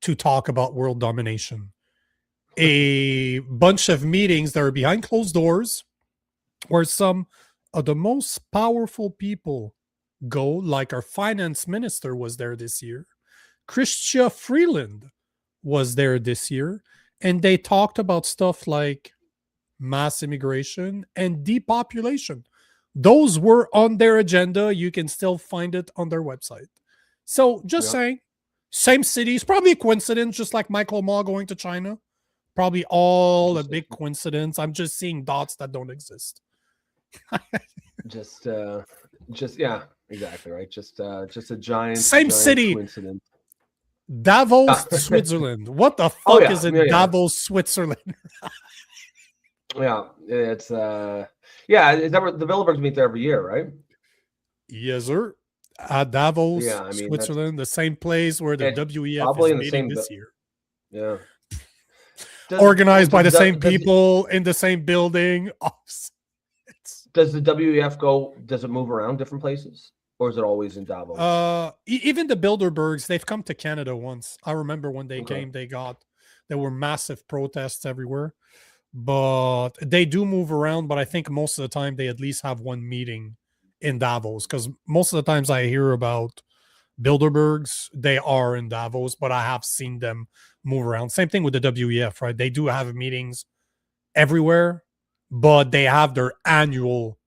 [SPEAKER 1] to talk about world domination. A bunch of meetings that are behind closed doors where some of the most powerful people go, like our finance minister was there this year. Chrystia Freeland was there this year, and they talked about stuff like mass immigration and depopulation. Those were on their agenda. You can still find it on their website. So just saying, same cities, probably a coincidence, just like Michael Ma going to China. Probably all a big coincidence. I'm just seeing dots that don't exist.
[SPEAKER 2] just yeah, exactly right. Just a giant
[SPEAKER 1] city
[SPEAKER 2] coincidence.
[SPEAKER 1] Davos, Switzerland. What the fuck is in Davos, Switzerland?
[SPEAKER 2] Yeah, it's is that where the Bilderbergs meet there every year, right?
[SPEAKER 1] Yes, sir. Davos, Switzerland, the same place where the WEF is meeting this year.
[SPEAKER 2] Yeah.
[SPEAKER 1] Organized by the same people in the same building.
[SPEAKER 2] Does the WEF does it move around different places? Or is it always in Davos?
[SPEAKER 1] Even the Bilderbergs, they've come to Canada once. I remember when they came, there were massive protests everywhere. But they do move around, but I think most of the time they at least have one meeting in Davos, because most of the times I hear about Bilderbergs, they are in Davos, but I have seen them move around. Same thing with the WEF, right? They do have meetings everywhere, but they have their annual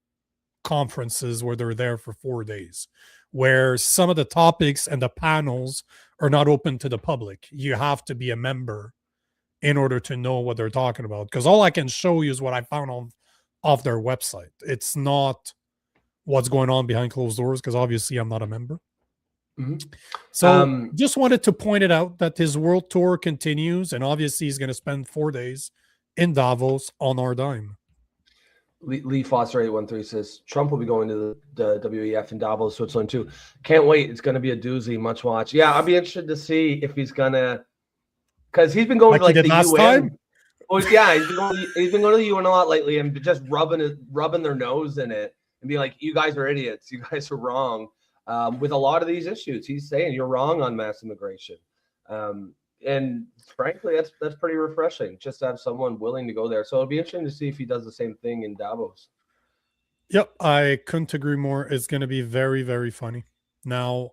[SPEAKER 1] conferences where they're there for 4 days, where some of the topics and the panels are not open to the public. You have to be a member in order to know what they're talking about, because all I can show you is what I found off their website. It's not what's going on behind closed doors, because obviously I'm not a member. So just wanted to point it out that his world tour continues, and obviously he's going to spend 4 days in Davos on our dime.
[SPEAKER 2] Lee Foster 813 says Trump will be going to the WEF in Davos, Switzerland too. Can't wait. It's going to be a doozy. Much watch. Yeah, I'll be interested to see if he's gonna, because he's been going to like the UN.
[SPEAKER 1] Time?
[SPEAKER 2] Well, yeah, he's been going to the UN a lot lately and just rubbing their nose in it and be like, "You guys are idiots. You guys are wrong." With a lot of these issues, he's saying you're wrong on mass immigration. And frankly, that's pretty refreshing just to have someone willing to go there. So it'll be interesting to see if he does the same thing in Davos.
[SPEAKER 1] Yep, I couldn't agree more. It's going to be very, very funny. Now,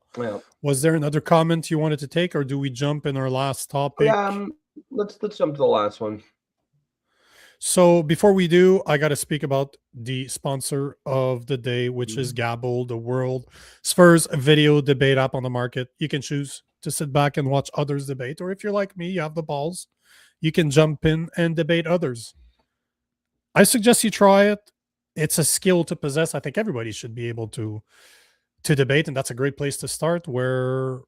[SPEAKER 1] was there another comment you wanted to take, or do we jump in our last topic?
[SPEAKER 2] Yeah, let's jump to the last one.
[SPEAKER 1] So before we do, I got to speak about the sponsor of the day, which is Gabble, the world's first video debate app on the market. You can choose to sit back and watch others debate, or if you're like me, you have the balls, you can jump in and debate others. I suggest you try it. It's a skill to possess. I think everybody should be able to debate, and that's a great place to start, where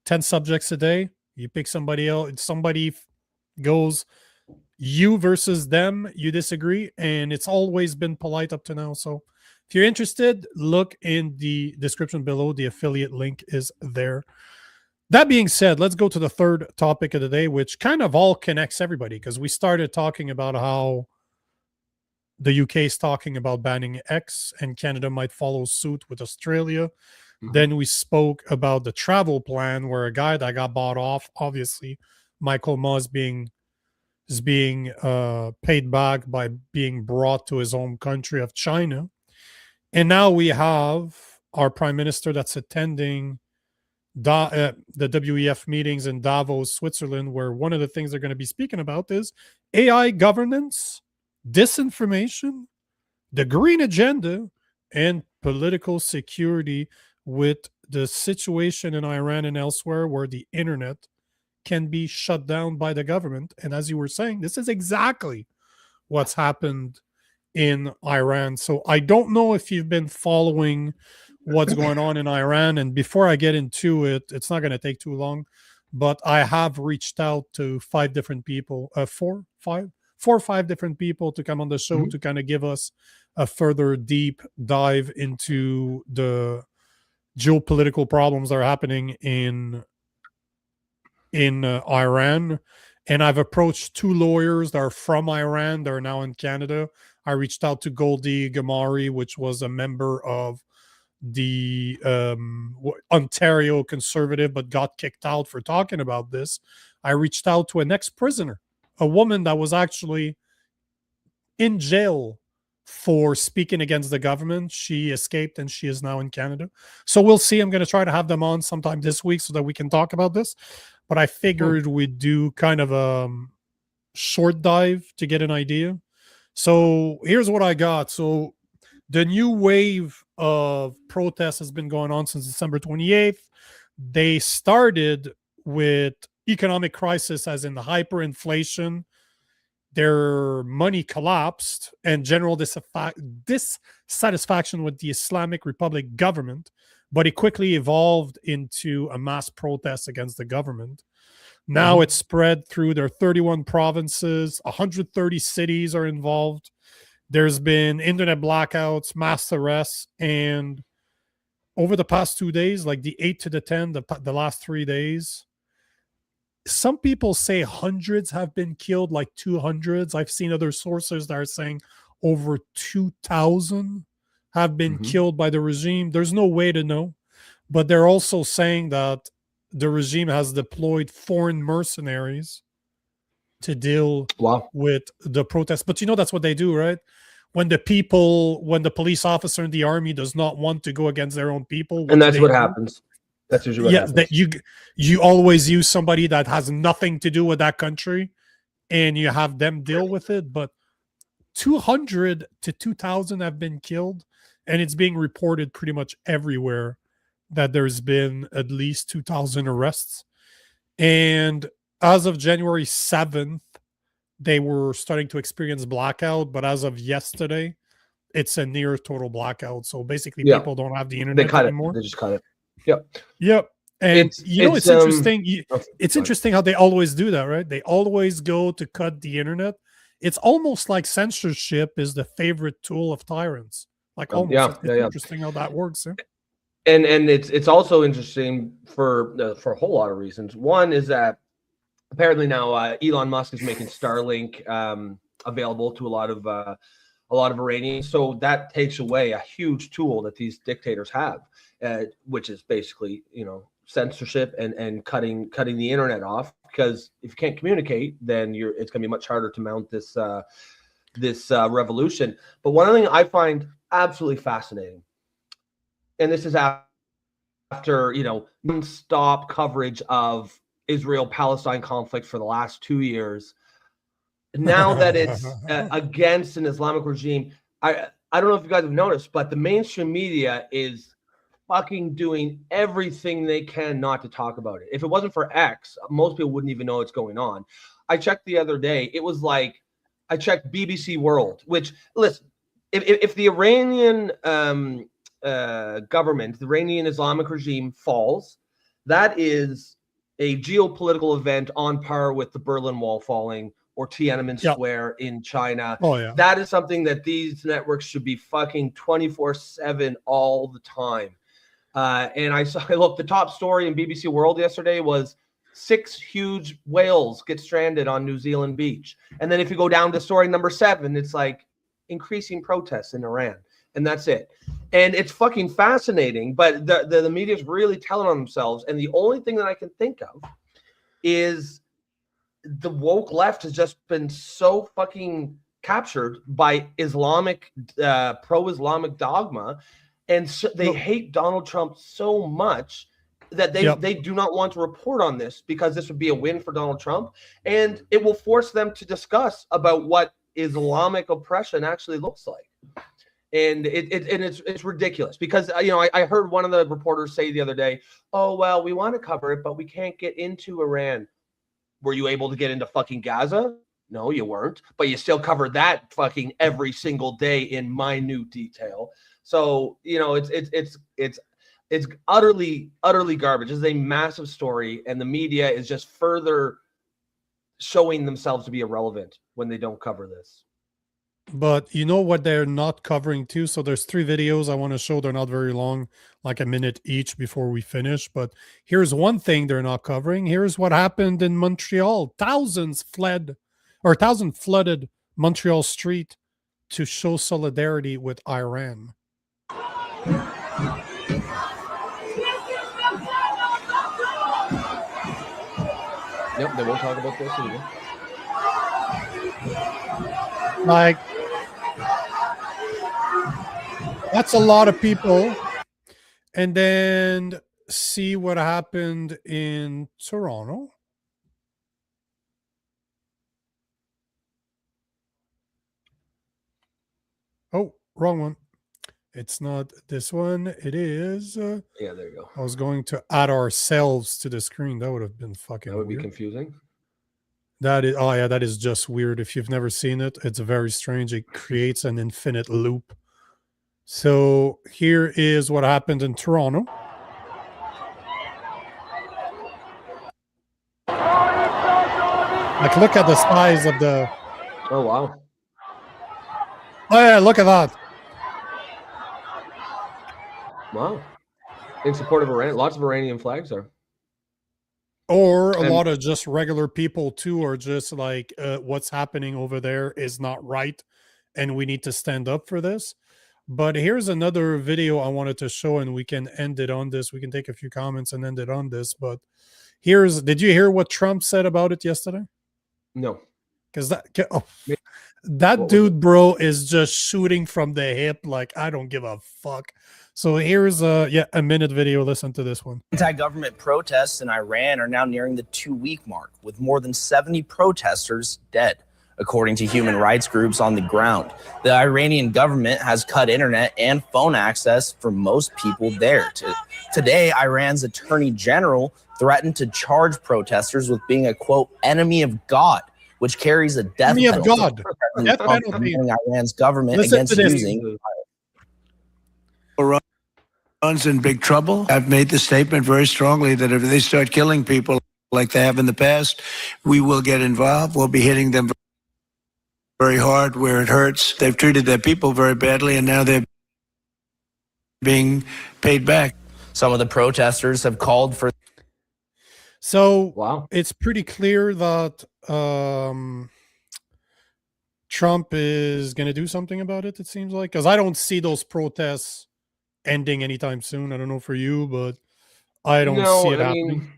[SPEAKER 1] 10 subjects a day, you pick somebody else, somebody goes you versus them, you disagree, and it's always been polite up to now. So if you're interested, look in the description below. The affiliate link is there. That being said, let's go to the third topic of the day, which kind of all connects everybody, because we started talking about how the UK is talking about banning X and Canada might follow suit with Australia. Then we spoke about the travel plan, where a guy that got bought off, obviously Michael Ma is being paid back by being brought to his home country of China. And now we have our prime minister that's attending the WEF meetings in Davos, Switzerland, where one of the things they're going to be speaking about is AI governance, disinformation, the green agenda, and political security, with the situation in Iran and elsewhere where the internet can be shut down by the government. And as you were saying, this is exactly what's happened in Iran. So I don't know if you've been following what's going on in Iran. And before I get into it, it's not going to take too long, but I have reached out to 5 different people, 4 or 5 different people to come on the show to kind of give us a further deep dive into the geopolitical problems that are happening in Iran. And I've approached 2 lawyers that are from Iran. They're now in Canada. I reached out to Goldie Gamari, which was a member of the Ontario Conservative, but got kicked out for talking about this. I reached out to an ex-prisoner, a woman that was actually in jail for speaking against the government. She escaped and she is now in Canada. So we'll see. I'm going to try to have them on sometime this week so that we can talk about this. But I figured we'd do kind of a short dive to get an idea. So here's what I got. So the new wave of protests has been going on since December 28th. They started with economic crisis, as in the hyperinflation. Their money collapsed and general dissatisfaction with the Islamic Republic government, but it quickly evolved into a mass protest against the government. Now it's spread through their 31 provinces, 130 cities are involved. There's been internet blackouts, mass arrests, and over the past 2 days, like the 8 to the 10, the last 3 days, some people say hundreds have been killed, like 200s. I've seen other sources that are saying over 2,000 have been killed by the regime. There's no way to know. But they're also saying that the regime has deployed foreign mercenaries to deal with the protests. But you know, that's what they do, right? When the police officer in the army does not want to go against their own people.
[SPEAKER 2] And that's what happens. That's usually what happens.
[SPEAKER 1] That you always use somebody that has nothing to do with that country and you have them deal with it. But 200 to 2,000 have been killed, and it's being reported pretty much everywhere that there's been at least 2,000 arrests. And as of January 7th, they were starting to experience blackout, but as of yesterday, it's a near total blackout. So basically, people don't have the internet anymore.
[SPEAKER 2] They just cut it.
[SPEAKER 1] Yep. And it's interesting. It's interesting how they always do that, right? They always go to cut the internet. It's almost like censorship is the favorite tool of tyrants. Like almost. It's interesting how that works.
[SPEAKER 2] And it's also interesting for a whole lot of reasons. One is that apparently now Elon Musk is making Starlink available to a lot of Iranians. So that takes away a huge tool that these dictators have. Which is basically, censorship and cutting the internet off, because if you can't communicate, then it's going to be much harder to mount this revolution. But one other thing I find absolutely fascinating, and this is after non-stop coverage of Israel-Palestine conflict for the last 2 years. Now that it's against an Islamic regime, I don't know if you guys have noticed, but the mainstream media is fucking doing everything they can not to talk about it. If it wasn't for X, most people wouldn't even know what's going on. I checked the other day. It was like, I checked BBC World, which, listen, if the Iranian government, the Iranian Islamic regime falls, that is a geopolitical event on par with the Berlin Wall falling or Tiananmen Square in China. That is something that these networks should be fucking 24/7 all the time. And look, the top story in BBC World yesterday was 6 huge whales get stranded on New Zealand beach. And then if you go down to story number 7, it's like increasing protests in Iran. And that's it. And it's fucking fascinating, but the media is really telling on themselves. And the only thing that I can think of is the woke left has just been so fucking captured by Islamic, pro-Islamic dogma. And so they hate Donald Trump so much that they do not want to report on this because this would be a win for Donald Trump, and it will force them to discuss about what Islamic oppression actually looks like. And it's ridiculous because I heard one of the reporters say the other day, "Oh well, we want to cover it, but we can't get into Iran." Were you able to get into fucking Gaza? No, you weren't, but you still covered that fucking every single day in minute detail. So it's utterly garbage. It's a massive story, and the media is just further showing themselves to be irrelevant when they don't cover this.
[SPEAKER 1] But you know what they're not covering too? So there's 3 videos I want to show. They're not very long, like a minute each before we finish. But here's one thing they're not covering. Here's what happened in Montreal. Thousands flooded Montreal street to show solidarity with Iran.
[SPEAKER 2] Yep, they won't talk about this either.
[SPEAKER 1] Like, that's a lot of people. And then see what happened in Toronto. Oh, wrong one. It's not this one. It is.
[SPEAKER 2] Yeah, there you go.
[SPEAKER 1] I was going to add ourselves to the screen. That would have been fucking
[SPEAKER 2] That would
[SPEAKER 1] weird.
[SPEAKER 2] be confusing.
[SPEAKER 1] That is, oh yeah, that is just weird. If you've never seen it, it's very strange. It creates an infinite loop. So here is what happened in Toronto. Like, look at the size of the.
[SPEAKER 2] Oh wow.
[SPEAKER 1] Oh yeah, look at that.
[SPEAKER 2] Wow. In support of Iran, lots of Iranian flags there.
[SPEAKER 1] Or a lot of just regular people too are just like, what's happening over there is not right, and we need to stand up for this. But here's another video I wanted to show, and we can end it on this. We can take a few comments and end it on this. But did you hear what Trump said about it yesterday?
[SPEAKER 2] No.
[SPEAKER 1] Because that dude, bro, is just shooting from the hip. Like, I don't give a fuck. So here's a minute video. Listen to this one.
[SPEAKER 7] Anti-government protests in Iran are now nearing the 2-week mark, with more than 70 protesters dead, according to human rights groups on the ground. The Iranian government has cut internet and phone access for most people there. Today, Iran's attorney general threatened to charge protesters with being a, quote, enemy of God, which carries a death penalty.
[SPEAKER 1] Enemy of God. Death penalty.
[SPEAKER 7] Iran's government against using.
[SPEAKER 8] Iran's in big trouble. I've made the statement very strongly that if they start killing people like they have in the past, we will get involved. We'll be hitting them very hard where it hurts. They've treated their people very badly, and now they're being paid back.
[SPEAKER 7] Some of the protesters have called for.
[SPEAKER 1] So
[SPEAKER 2] wow,
[SPEAKER 1] it's pretty clear that Trump is going to do something about it, it seems like, because I don't see those protests ending anytime soon. I don't know for you, but I don't see it happening.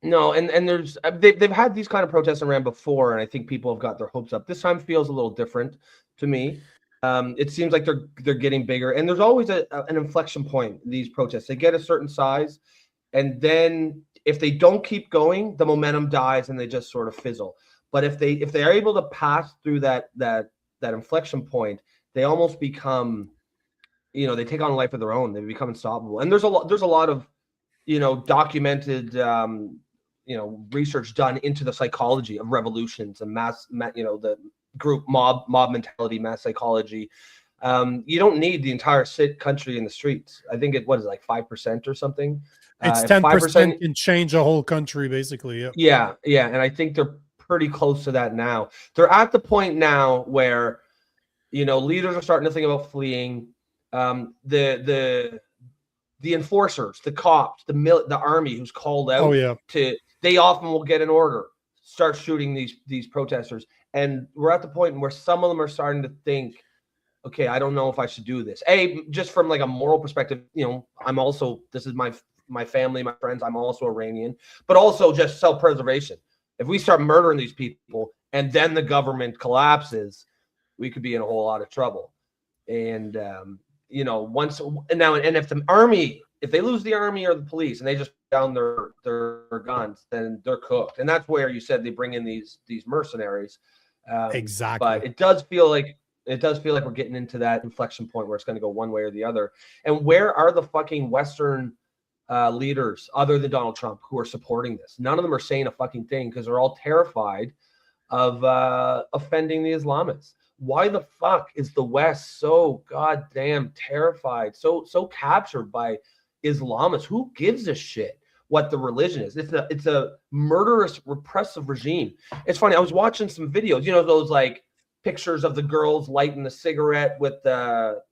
[SPEAKER 2] No, and there's they've had these kind of protests in Iran before, and I think people have got their hopes up. This time feels a little different to me. It seems like they're getting bigger, and there's always an inflection point. These protests, they get a certain size, and then if they don't keep going, the momentum dies and they just sort of fizzle. But if they are able to pass through that inflection point, they almost become, they take on a life of their own. They become unstoppable. And there's a lot of, documented, research done into the psychology of revolutions and the group mob mentality, mass psychology. You don't need the entire country in the streets. I think what is it, like 5% or something?
[SPEAKER 1] It's 10% can change a whole country, basically.
[SPEAKER 2] Yeah. And I think they're pretty close to that now. They're at the point now where, leaders are starting to think about fleeing. The enforcers, the cops, the army who's called out they often will get an order, start shooting these protesters. And we're at the point where some of them are starting to think, okay, I don't know if I should do this. Just from like a moral perspective, I'm also, this is my family, my friends, I'm also Iranian, but also just self-preservation. If we start murdering these people and then the government collapses, we could be in a whole lot of trouble. And, if the army if they lose the army or the police and they just put down their guns, then they're cooked. And that's where you said they bring in these mercenaries.
[SPEAKER 1] Exactly.
[SPEAKER 2] But it does feel like we're getting into that inflection point where it's going to go one way or the other. And where are the fucking Western leaders other than Donald Trump who are supporting this? None of them are saying a fucking thing because they're all terrified of offending the Islamists. Why the fuck is the West so goddamn terrified, so captured by Islamists? Who gives a shit what the religion is? It's a murderous, repressive regime. It's funny. I was watching some videos, you know, those like pictures of the girls lighting the cigarette with the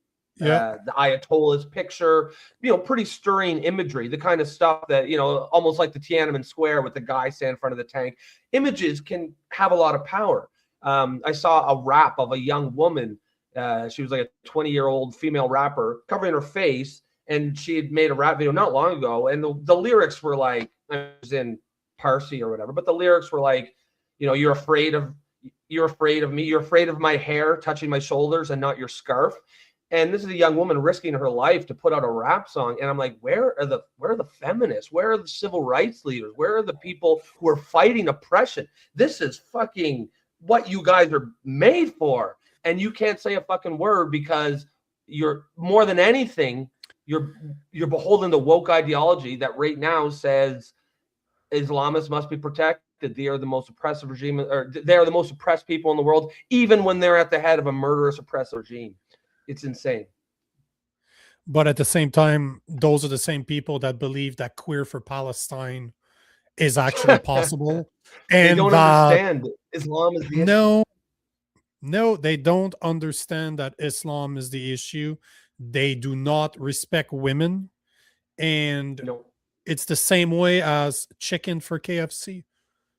[SPEAKER 2] Ayatollah's picture, you know, pretty stirring imagery, the kind of stuff that, you know, almost like the Tiananmen Square with the guy standing in front of the tank. Images can have a lot of power. I saw a rap of a young woman. She was like a 20-year-old female rapper covering her face, and she had made a rap video not long ago. And the lyrics were like, I was in Parsi or whatever, but the lyrics were like, you know, you're afraid of me. You're afraid of my hair touching my shoulders and not your scarf. And this is a young woman risking her life to put out a rap song. And I'm like, where are the feminists? Where are the civil rights leaders? Where are the people who are fighting oppression? This is fucking what you guys are made for. And you can't say a fucking word because you're, more than anything, you're beholden to woke ideology that right now says Islamists must be protected. They are the most oppressive regime, or they are the most oppressed people in the world, even when they're at the head of a murderous, oppressive regime. It's insane.
[SPEAKER 1] But at the same time, those are the same people that believe that queer for Palestine is actually possible. And
[SPEAKER 2] they don't understand Islam is the issue.
[SPEAKER 1] No, they don't understand that Islam is the issue. They do not respect women. And it's the same way as chicken for KFC.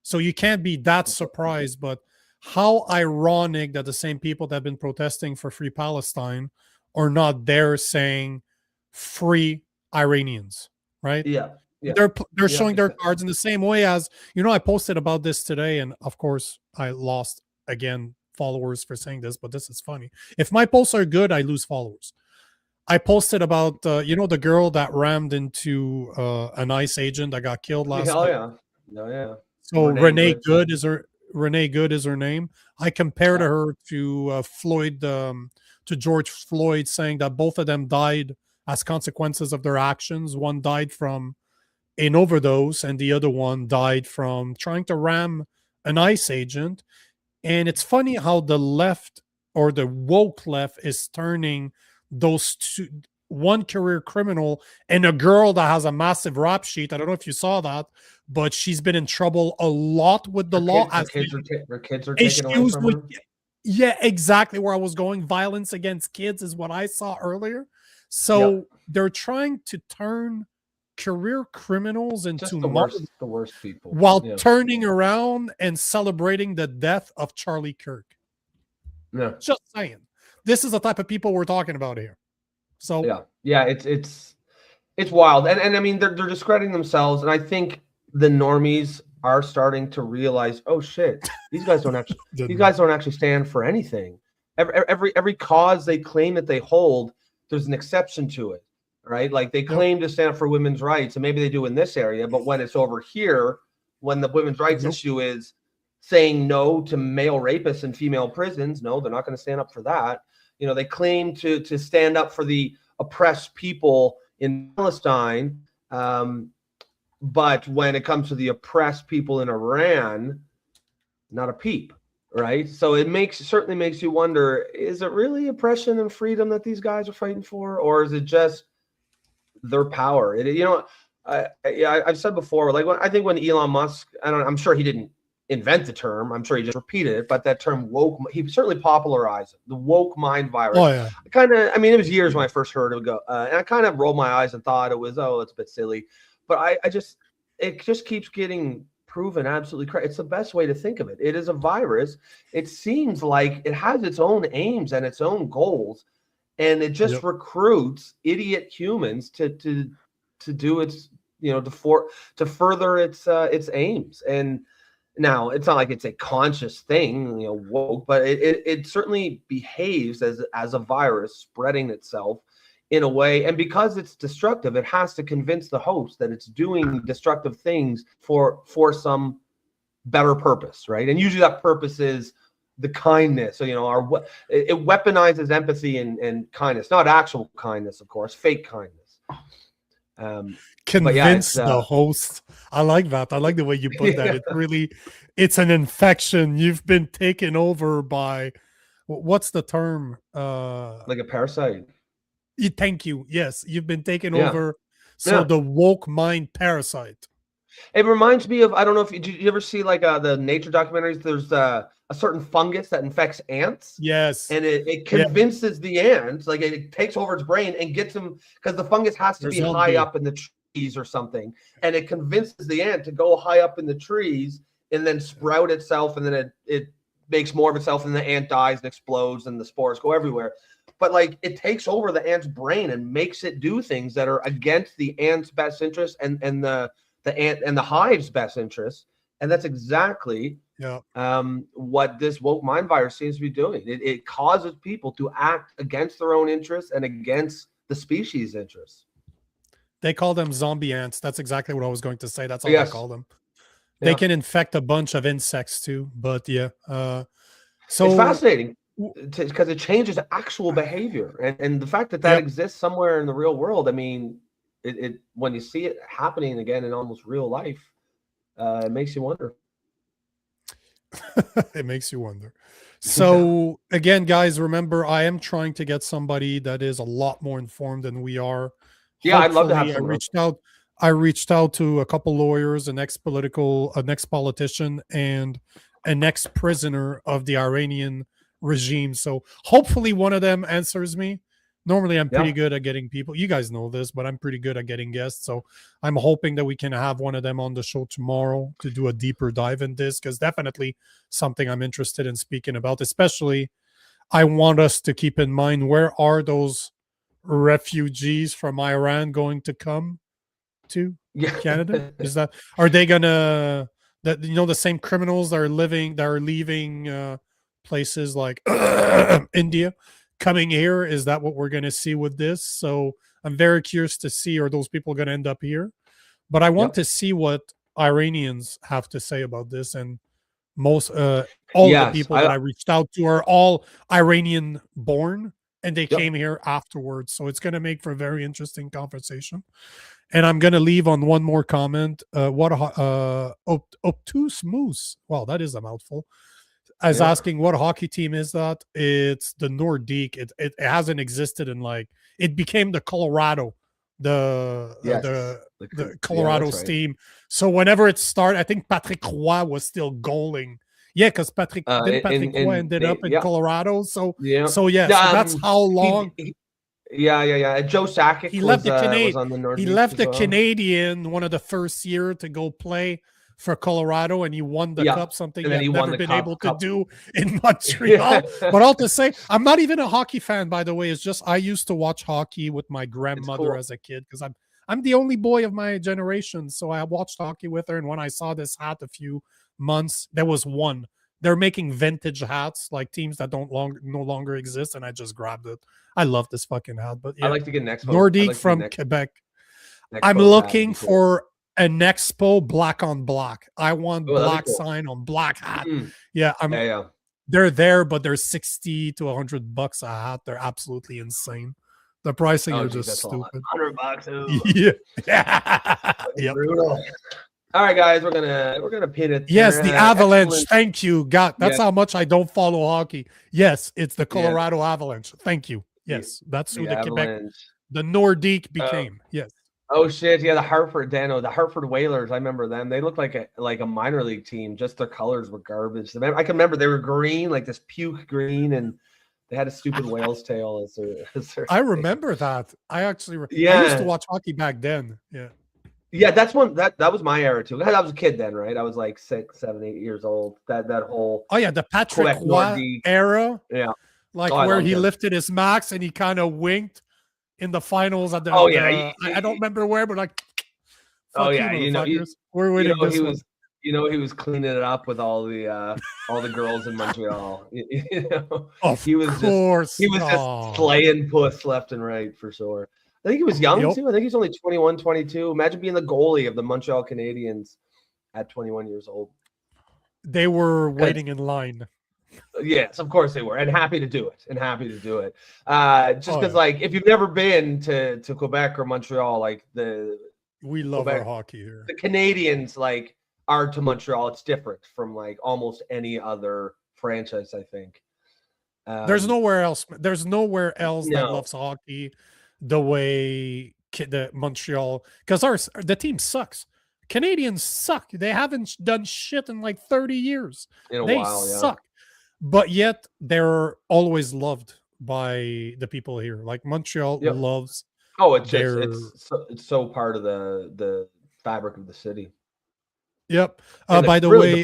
[SPEAKER 1] So you can't be that surprised, but how ironic that the same people that have been protesting for free Palestine are not there saying free Iranians, right?
[SPEAKER 2] Yeah.
[SPEAKER 1] They're showing their cards in the same way as, you know, I posted about this today, and of course I lost again followers for saying this, but this is funny. If my posts are good, I lose followers. I posted about you know, the girl that rammed into an ICE agent that got killed last night.
[SPEAKER 2] Yeah.
[SPEAKER 1] So Renee Good is her name. I compared her to to George Floyd, saying that both of them died as consequences of their actions. One died from an overdose, and the other one died from trying to ram an ICE agent. And it's funny how the left, or the woke left, is turning those two, one career criminal and a girl that has a massive rap sheet. I don't know if you saw that, but she's been in trouble a lot with the law.
[SPEAKER 2] Her kids are taken away from her.
[SPEAKER 1] Yeah, exactly where I was going. Violence against kids is what I saw earlier. So they're trying to turn career criminals into
[SPEAKER 2] the worst people,
[SPEAKER 1] while turning around and celebrating the death of Charlie Kirk.
[SPEAKER 2] Yeah,
[SPEAKER 1] just saying. This is the type of people we're talking about here. So
[SPEAKER 2] it's wild, and I mean they're discrediting themselves, and I think the normies are starting to realize, oh shit, these guys don't actually stand for anything. Every cause they claim that they hold, there's an exception to it, right? Like they claim to stand up for women's rights, and maybe they do in this area, but when it's over here, when the women's rights issue is saying no to male rapists in female prisons, no, they're not going to stand up for that. You know, they claim to stand up for the oppressed people in Palestine, but when it comes to the oppressed people in Iran, not a peep, right? So it certainly makes you wonder, is it really oppression and freedom that these guys are fighting for, or is it just their power? I've said before, like I think when Elon Musk, I'm sure he didn't invent the term, I'm sure he just repeated it, but that term woke, he certainly popularized it, the woke mind virus.
[SPEAKER 1] Oh yeah.
[SPEAKER 2] It was years when I first heard it go, and I kind of rolled my eyes and thought it was, it's a bit silly, but it just keeps getting proven absolutely correct. It's the best way to think of it. It is a virus. It seems like it has its own aims and its own goals, and it just recruits idiot humans to do its, to further its aims. And now it's not like it's a conscious thing, woke, but it certainly behaves as a virus spreading itself in a way. And because it's destructive, it has to convince the host that it's doing destructive things for some better purpose, right? And usually that purpose is the kindness. So, it weaponizes empathy and kindness, not actual kindness, of course, fake kindness.
[SPEAKER 1] Convince the host. I like that. I like the way you put that. It really, it's an infection. You've been taken over by, what's the term?
[SPEAKER 2] Like a parasite.
[SPEAKER 1] Thank you. Yes, you've been taken over. So the woke mind parasite.
[SPEAKER 2] It reminds me of, I don't know if you ever see like the nature documentaries. There's a certain fungus that infects ants.
[SPEAKER 1] Yes.
[SPEAKER 2] And it convinces the ant, like it takes over its brain and gets them, because the fungus has to be high up in the trees or something. And it convinces the ant to go high up in the trees and then sprout itself. And then it makes more of itself, and the ant dies and explodes and the spores go everywhere. But like it takes over the ant's brain and makes it do things that are against the ant's best interest and the ant and the hive's best interest. And that's exactly what this woke mind virus seems to be doing. It causes people to act against their own interests and against the species' interests.
[SPEAKER 1] They call them zombie ants. That's exactly what I was going to say. That's all they call them. They can infect a bunch of insects too. But so
[SPEAKER 2] it's fascinating because it changes actual behavior, and the fact that exists somewhere in the real world. I mean, it when you see it happening again in almost real life, it makes you wonder.
[SPEAKER 1] It makes you wonder. So again, guys, remember, I am trying to get somebody that is a lot more informed than we are.
[SPEAKER 2] Yeah, I'd love to have
[SPEAKER 1] someone. I reached out to a couple lawyers, an ex-politician, and an ex-prisoner of the Iranian regime. So hopefully one of them answers me. Normally I'm pretty good at getting people. You guys know this, but I'm pretty good at getting guests. So I'm hoping that we can have one of them on the show tomorrow to do a deeper dive in this, because definitely something I'm interested in speaking about. Especially, I want us to keep in mind, where are those refugees from Iran going to come to Canada? Are they gonna, the same criminals that are leaving places like India coming here? Is that what we're going to see with this? So I'm very curious to see, are those people going to end up here? But I want to see what Iranians have to say about this. And most all the people that I reached out to are all Iranian born, and they came here afterwards. So it's going to make for a very interesting conversation. And I'm going to leave on one more comment. Obtuse Moose, well, that is a mouthful, is asking, what hockey team is that? It's the Nordique. It hasn't existed in, like, it became the Colorado, the Colorado's team. So whenever it started, I think Patrick Roy was still goaling. Yeah, because Patrick Roy ended up in Colorado. So that's how long.
[SPEAKER 2] Joe Sakic
[SPEAKER 1] left the Canadian.
[SPEAKER 2] Was on the Nordique.
[SPEAKER 1] He left the Canadian one of the first year to go play for Colorado, and he won the cup, something he'd never been able to do in Montreal. But I'll just say, I'm not even a hockey fan, by the way. It's just I used to watch hockey with my grandmother as a kid, because I'm the only boy of my generation, so I watched hockey with her. And when I saw this hat a few months, there was one. They're making vintage hats, like teams that no longer exist, and I just grabbed it. I love this fucking hat. But
[SPEAKER 2] I like to get an Expo.
[SPEAKER 1] Nordique from Quebec. I'm looking for an Expo black on black. I want black sign on black hat. They're there, but they're $60 to $100 a hat. They're absolutely insane. The pricing are just stupid.
[SPEAKER 2] $100.
[SPEAKER 1] Yeah.
[SPEAKER 2] Brutal. All right, guys, we're gonna pin it.
[SPEAKER 1] Yes, the Avalanche. Excellent. Thank you. That's how much I don't follow hockey. Yes, it's the Colorado Avalanche. Thank you. Yes, that's who the Quebec, the Nordique became. Yes.
[SPEAKER 2] Oh shit! Yeah, the Hartford Whalers. I remember them. They looked like a minor league team. Just their colors were garbage. I can remember they were green, like this puke green, and they had a stupid whale's tail as their
[SPEAKER 1] I remember that. I used to watch hockey back then.
[SPEAKER 2] Yeah, that's one that was my era too. I was a kid then, right? I was like 6, 7, 8 years old. That whole
[SPEAKER 1] the Patrick Roy era.
[SPEAKER 2] Yeah.
[SPEAKER 1] Like where he lifted his max and he kind of winked in the finals at the I don't remember where, but like
[SPEAKER 2] we're winning this one. You know, he was cleaning it up with all the girls in Montreal. You know,
[SPEAKER 1] Of
[SPEAKER 2] he was
[SPEAKER 1] course.
[SPEAKER 2] just slaying puss left and right for sure. I think he was young too. I think he's only 21, 22. Imagine being the goalie of the Montreal Canadiens at 21 years old.
[SPEAKER 1] They were waiting in line.
[SPEAKER 2] Yes, of course they were, and happy to do it. Just because, like, if you've never been to Quebec or Montreal, like
[SPEAKER 1] we love
[SPEAKER 2] Quebec,
[SPEAKER 1] our hockey here.
[SPEAKER 2] The Canadians like are to Montreal. It's different from like almost any other franchise, I think.
[SPEAKER 1] There's nowhere else. There's nowhere else that loves hockey the way the Montreal, because the team sucks. Canadians suck. They haven't done shit in like 30 years. They suck. But yet they're always loved by the people here. Like Montreal loves.
[SPEAKER 2] Oh, it's so part of the fabric of the city.
[SPEAKER 1] Yep. By the way,
[SPEAKER 2] the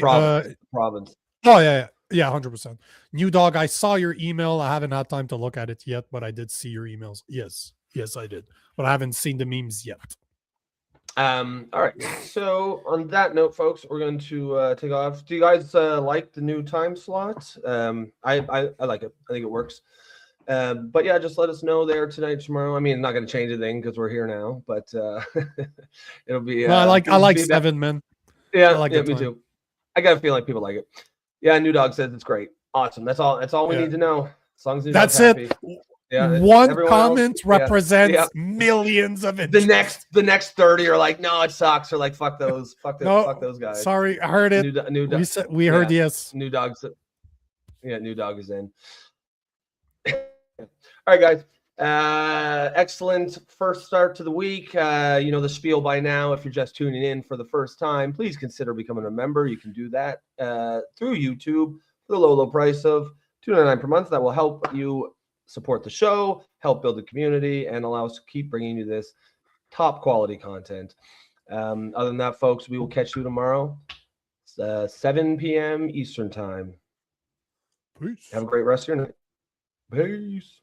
[SPEAKER 2] province.
[SPEAKER 1] Oh yeah, 100%. New Dog, I saw your email. I haven't had time to look at it yet, but I did see your emails. Yes, I did, but I haven't seen the memes yet.
[SPEAKER 2] All right. So on that note, folks, we're going to take off. Do you guys like the new time slot? I like it. I think it works. But yeah, just let us know there tonight, tomorrow. I mean, not going to change a thing because we're here now, but it'll be.
[SPEAKER 1] I like 7, man.
[SPEAKER 2] Yeah, I like me too. I got a feeling like people like it. Yeah, New Dog says it's great. Awesome. That's all we need to know. As long as
[SPEAKER 1] that's it. Yeah, one comment represents millions of it.
[SPEAKER 2] The next 30 are like, no, it sucks. Or like, fuck those guys.
[SPEAKER 1] Sorry, I heard it. We heard yes.
[SPEAKER 2] New Dog is in. All right, guys. Excellent first start to the week. You know the spiel by now. If you're just tuning in for the first time, please consider becoming a member. You can do that through YouTube for the low price of $2.99 per month. That will help you support the show, help build the community, and allow us to keep bringing you this top quality content. Other than that, folks, we will catch you tomorrow, 7 p.m. Eastern time.
[SPEAKER 1] Peace.
[SPEAKER 2] Have a great rest of your night. Peace.